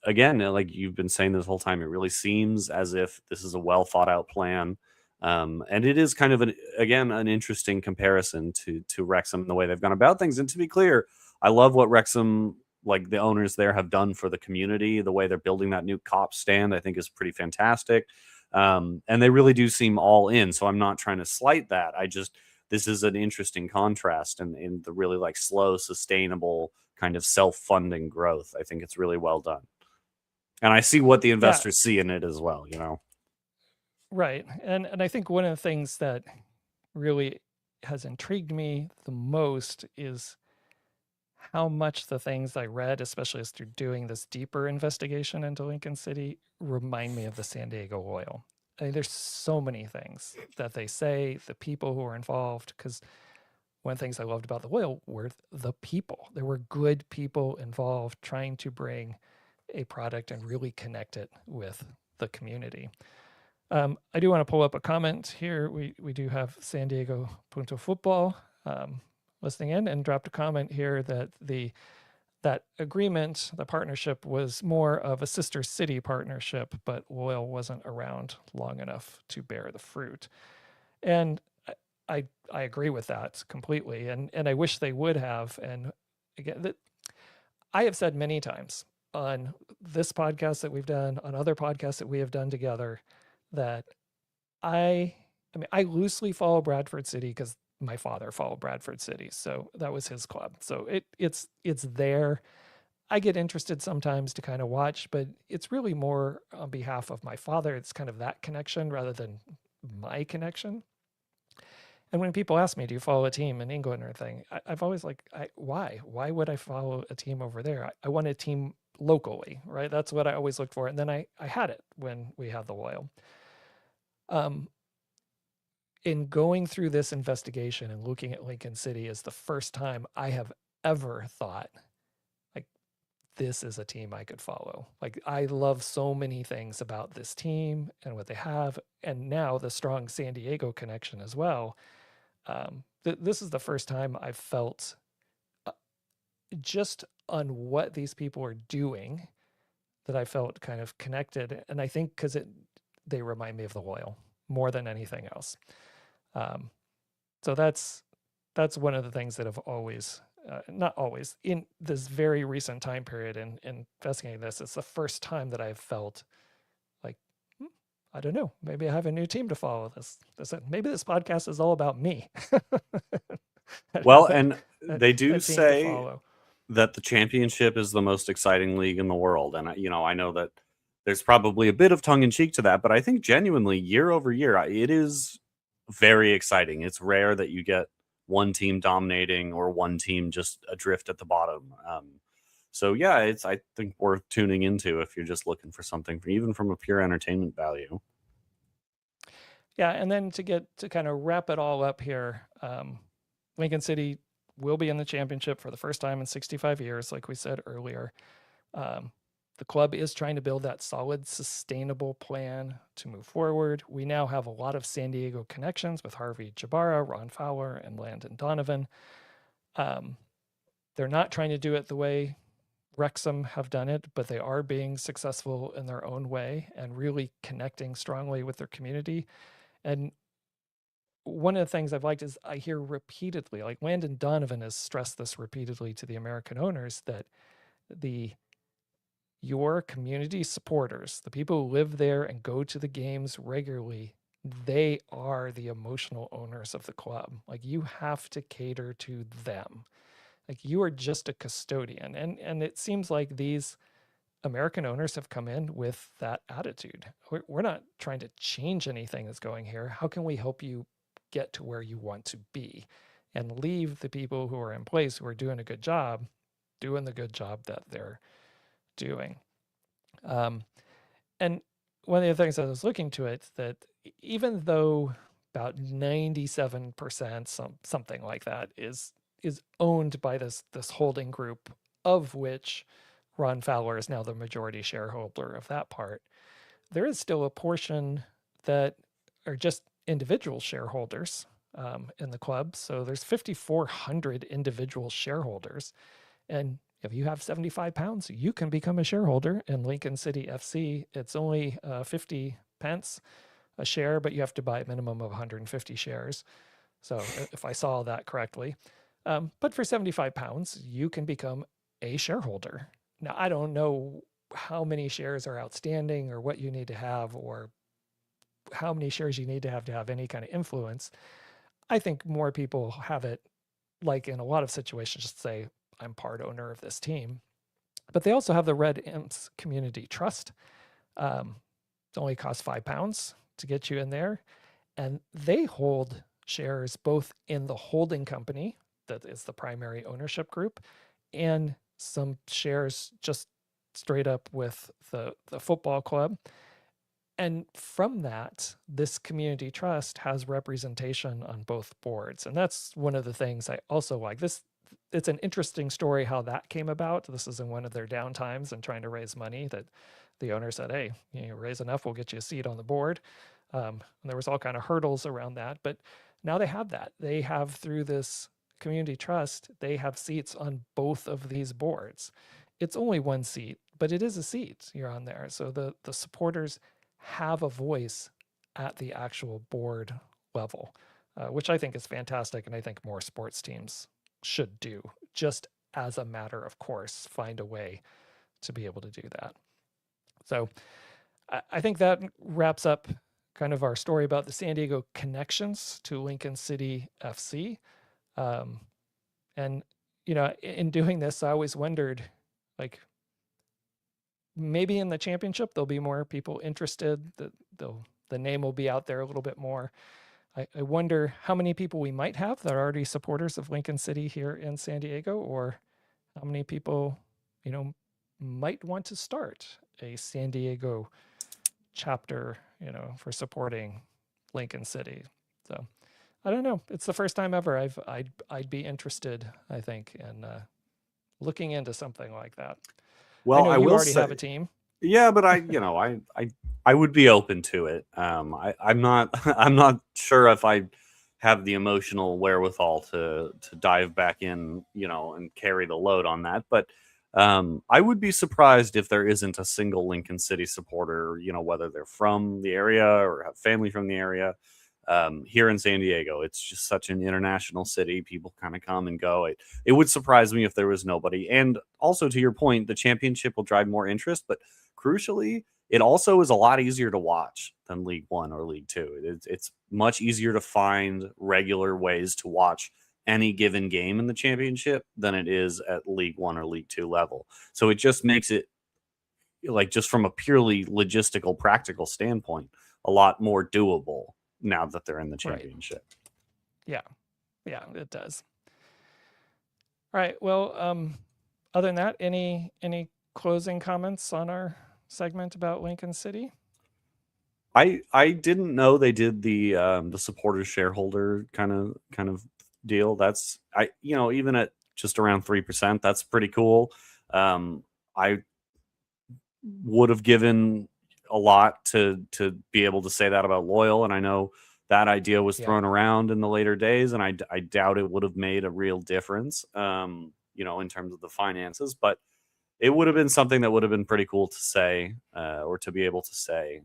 again, like you've been saying this whole time, it really seems as if this is a well thought out plan. And it is kind of an interesting comparison to Wrexham, the way they've gone about things. And to be clear, I love what Wrexham, like the owners there, have done for the community. The way they're building that new cop stand, I think, is pretty fantastic. And they really do seem all in. So I'm not trying to slight that. This is an interesting contrast in the really like slow, sustainable kind of self-funding growth. I think it's really well done. And I see what the investors see in it as well. Right. And I think one of the things that really has intrigued me the most is how much the things I read, especially as they're doing this deeper investigation into Lincoln City, remind me of the San Diego oil. I mean, there's so many things that they say, the people who are involved, because one of the things I loved about the oil were the people. There were good people involved trying to bring a product and really connect it with the community. I do want to pull up a comment here. We do have San Diego Punto Football listening in, and dropped a comment here that that agreement, the partnership, was more of a sister city partnership, but Loyal wasn't around long enough to bear the fruit. And I agree with that completely, and I wish they would have. And again, that I have said many times on this podcast that we've done, on other podcasts that we have done together, that I mean, I loosely follow Bradford City because my father followed Bradford City, so that was his club. So it's there. I get interested sometimes to kind of watch, but it's really more on behalf of my father. It's kind of that connection rather than my connection. And when people ask me, "Do you follow a team in England or anything?" I've always why? Why would I follow a team over there? I want a team locally, right? That's what I always looked for. And then I had it when we had the Loyal. In going through this investigation and looking at Lincoln City is the first time I have ever thought, like, this is a team I could follow. Like, I love so many things about this team and what they have, and now the strong San Diego connection as well. This is the first time I've felt just on what these people are doing that I felt kind of connected. And I think because they remind me of the Loyal more than anything else. So that's one of the things that have always, not always, in this very recent time period in investigating this, it's the first time that I've felt like, I don't know, maybe I have a new team to follow. Maybe this podcast is all about me. Well, and they do a team to say follow. that the championship is the most exciting league in the world. And, I know that there's probably a bit of tongue in cheek to that, but I think genuinely year over year, it is very exciting. It's rare that you get one team dominating or one team just adrift at the bottom. So yeah, it's, I think, worth tuning into if you're just looking for something, even from a pure entertainment value. Yeah, and then to kind of wrap it all up here, Lincoln City will be in the championship for the first time in 65 years, like we said earlier. The club is trying to build that solid, sustainable plan to move forward. We now have a lot of San Diego connections with Harvey Jabara, Ron Fowler, and Landon Donovan. They're not trying to do it the way Wrexham have done it, but they are being successful in their own way and really connecting strongly with their community. And one of the things I've liked is I hear repeatedly, like Landon Donovan has stressed this repeatedly to the American owners, that your community supporters, the people who live there and go to the games regularly, they are the emotional owners of the club. Like, you have to cater to them. Like, you are just a custodian. And it seems like these American owners have come in with that attitude. We're not trying to change anything that's going here. How can we help you get to where you want to be, and leave the people who are in place who are doing a good job doing the good job that they're doing? And one of the things I was looking to it, that even though about 97%, something like that, is owned by this holding group, of which Ron Fowler is now the majority shareholder of that part, there is still a portion that are just individual shareholders in the club. So there's 5,400 individual shareholders. And if you have 75 pounds, you can become a shareholder in Lincoln City FC. It's only 50 pence a share, but you have to buy a minimum of 150 shares. So if I saw that correctly. But for 75 pounds, you can become a shareholder. Now, I don't know how many shares are outstanding, or what you need to have, or how many shares you need to have any kind of influence. I think more people have it, like in a lot of situations, just say, I'm part owner of this team. But they also have the Red Imps Community Trust. It only costs £5 to get you in there. And they hold shares both in the holding company, that is the primary ownership group, and some shares just straight up with the football club. And from that, this community trust has representation on both boards. And that's one of the things I also like. It's an interesting story how that came about. This is in one of their downtimes and trying to raise money, that the owner said, hey, you raise enough, we'll get you a seat on the board. And there was all kind of hurdles around that. But now they have that. They have, through this community trust, they have seats on both of these boards. It's only one seat, but it is a seat. You're on there. So the supporters have a voice at the actual board level, which I think is fantastic. And I think more sports teams should do, just as a matter of course, find a way to be able to do that. So I think that wraps up kind of our story about the San Diego connections to Lincoln City FC. And, in doing this, I always wondered, like, maybe in the championship, there'll be more people interested, that the name will be out there a little bit more. I wonder how many people we might have that are already supporters of Lincoln City here in San Diego, or how many people, might want to start a San Diego chapter, for supporting Lincoln City. So I don't know. It's the first time ever I'd be interested, I think, in looking into something like that. Well, I know I you will already say, have a team. yeah, but I would be open to it. I'm not I'm not sure if I have the emotional wherewithal to dive back in, and carry the load on that. But I would be surprised if there isn't a single Lincoln City supporter, whether they're from the area or have family from the area. Here in San Diego, it's just such an international city. People kind of come and go. It would surprise me if there was nobody. And also, to your point, the championship will drive more interest, but crucially, it also is a lot easier to watch than League One or League Two. It's much easier to find regular ways to watch any given game in the championship than it is at League One or League Two level. So it just makes it, like, just from a purely logistical, practical standpoint, a lot more doable now that they're in the championship. Right. Yeah, it does. All right. Well, other than that, any closing comments on our segment about Lincoln City? I didn't know they did the supporter shareholder kind of deal. That's, even at just around 3%, that's pretty cool. I would have given a lot to be able to say that about Loyal, and I know that idea was thrown around in the later days, and I doubt it would have made a real difference, in terms of the finances, but it would have been something that would have been pretty cool to say, or to be able to say.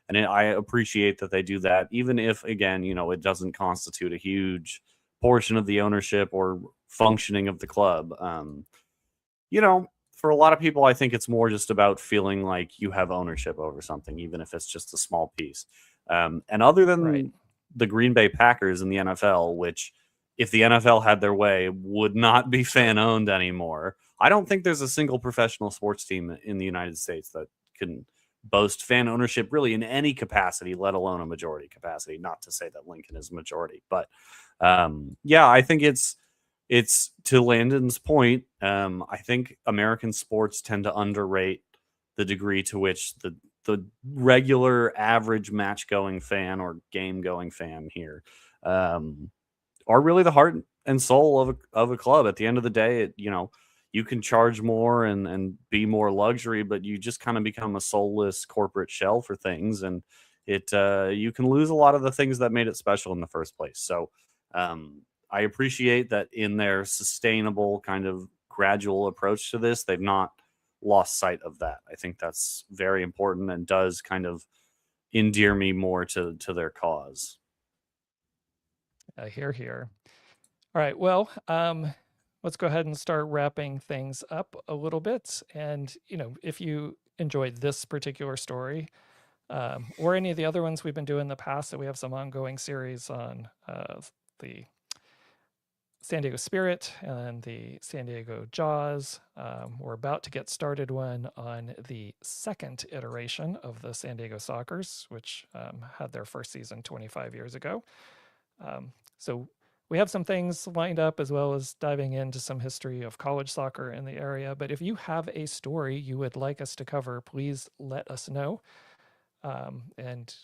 I appreciate that they do that, even if, again, it doesn't constitute a huge portion of the ownership or functioning of the club. For a lot of people, I think it's more just about feeling like you have ownership over something, even if it's just a small piece. And other than Right. the Green Bay Packers in the NFL, which if the NFL had their way would not be fan owned anymore, I don't think there's a single professional sports team in the United States that can boast fan ownership really in any capacity, let alone a majority capacity. Not to say that Lincoln is majority, but yeah, I think it's to Landon's point. I think American sports tend to underrate the degree to which the regular average match going fan or game going fan here are really the heart and soul of a club. At the end of the day, you can charge more and be more luxury, but you just kind of become a soulless corporate shell for things, and you can lose a lot of the things that made it special in the first place. So I appreciate that in their sustainable kind of gradual approach to this, they've not lost sight of that. I think that's very important and does kind of endear me more to their cause. Here. All right. Well, let's go ahead and start wrapping things up a little bit. And, if you enjoyed this particular story, or any of the other ones we've been doing in the past, that we have some ongoing series on the San Diego Spirit and the San Diego Jaws. We're about to get started one on the second iteration of the San Diego Sockers, which had their first season 25 years ago. So we have some things lined up, as well as diving into some history of college soccer in the area. But if you have a story you would like us to cover, please let us know. And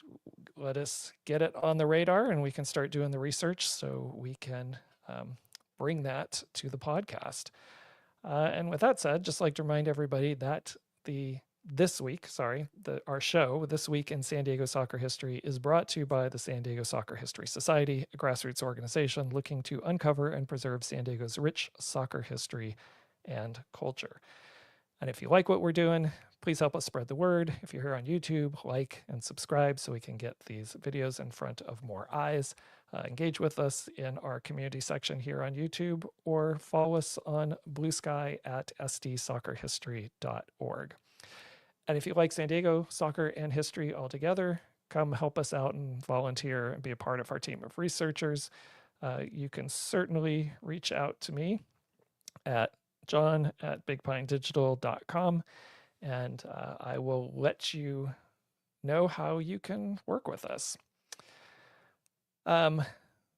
let us get it on the radar, and we can start doing the research so we can bring that to the podcast. And with that said, just like to remind everybody that our show This Week in San Diego Soccer History is brought to you by the San Diego Soccer History Society, a grassroots organization looking to uncover and preserve San Diego's rich soccer history and culture. And if you like what we're doing, please help us spread the word. If you're here on YouTube, like and subscribe so we can get these videos in front of more eyes. Engage with us in our community section here on YouTube, or follow us on Blue Sky at sdsoccerhistory.org. And if you like San Diego soccer and history altogether, come help us out and volunteer and be a part of our team of researchers. You can certainly reach out to me at john@bigpinedigital.com, and I will let you know how you can work with us.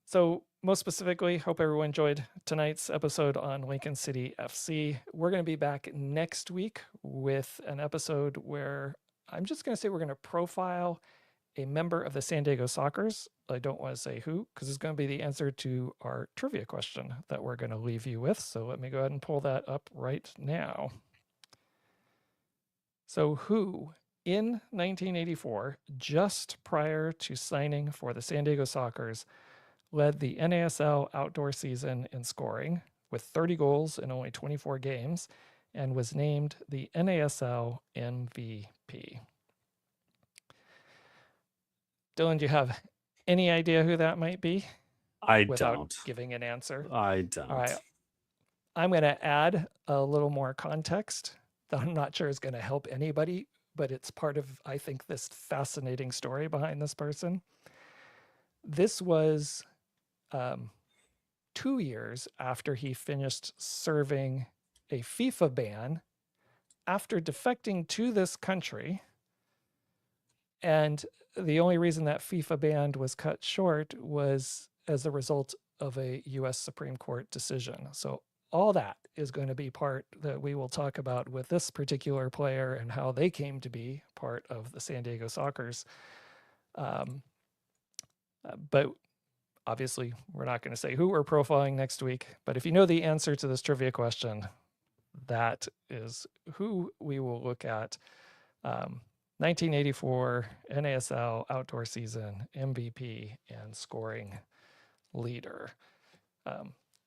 So most specifically, hope everyone enjoyed tonight's episode on Lincoln City FC. We're going to be back next week with an episode where I'm just going to say we're going to profile a member of the San Diego Sockers. I don't want to say who, because it's going to be the answer to our trivia question that we're going to leave you with. So let me go ahead and pull that up right now. So who in 1984, just prior to signing for the San Diego Sockers, led the NASL outdoor season in scoring with 30 goals in only 24 games, and was named the NASL MVP? Dylan, do you have any idea who that might be? I Without don't. giving an answer. I don't. All right. I'm going to add a little more context that I'm not sure is going to help anybody, but it's part of, I think, this fascinating story behind this person. This was 2 years after he finished serving a FIFA ban after defecting to this country. And the only reason that FIFA ban was cut short was as a result of a US Supreme Court decision. So all that is going to be part that we will talk about with this particular player and how they came to be part of the San Diego Sockers. But obviously, we're not going to say who we're profiling next week. But if you know the answer to this trivia question, that is who we will look at. 1984 NASL outdoor season MVP and scoring leader.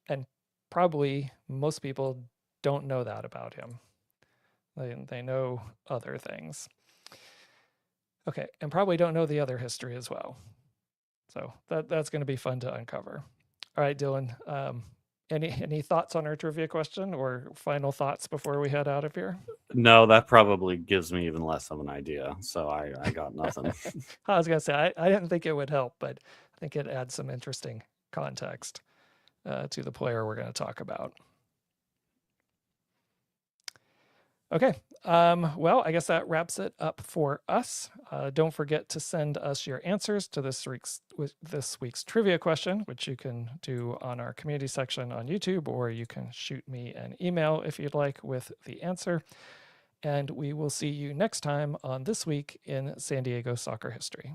And probably most people don't know that about him. They know other things. Okay, and probably don't know the other history as well. So that's going to be fun to uncover. All right, Dylan, Any thoughts on our trivia question or final thoughts before we head out of here? No, that probably gives me even less of an idea. So I got nothing. I was gonna say I didn't think it would help, but I think it adds some interesting context to the player we're going to talk about. Okay, well, I guess that wraps it up for us. Don't forget to send us your answers to this week's trivia question, which you can do on our community section on YouTube, or you can shoot me an email if you'd like with the answer. And we will see you next time on This Week in San Diego Soccer History.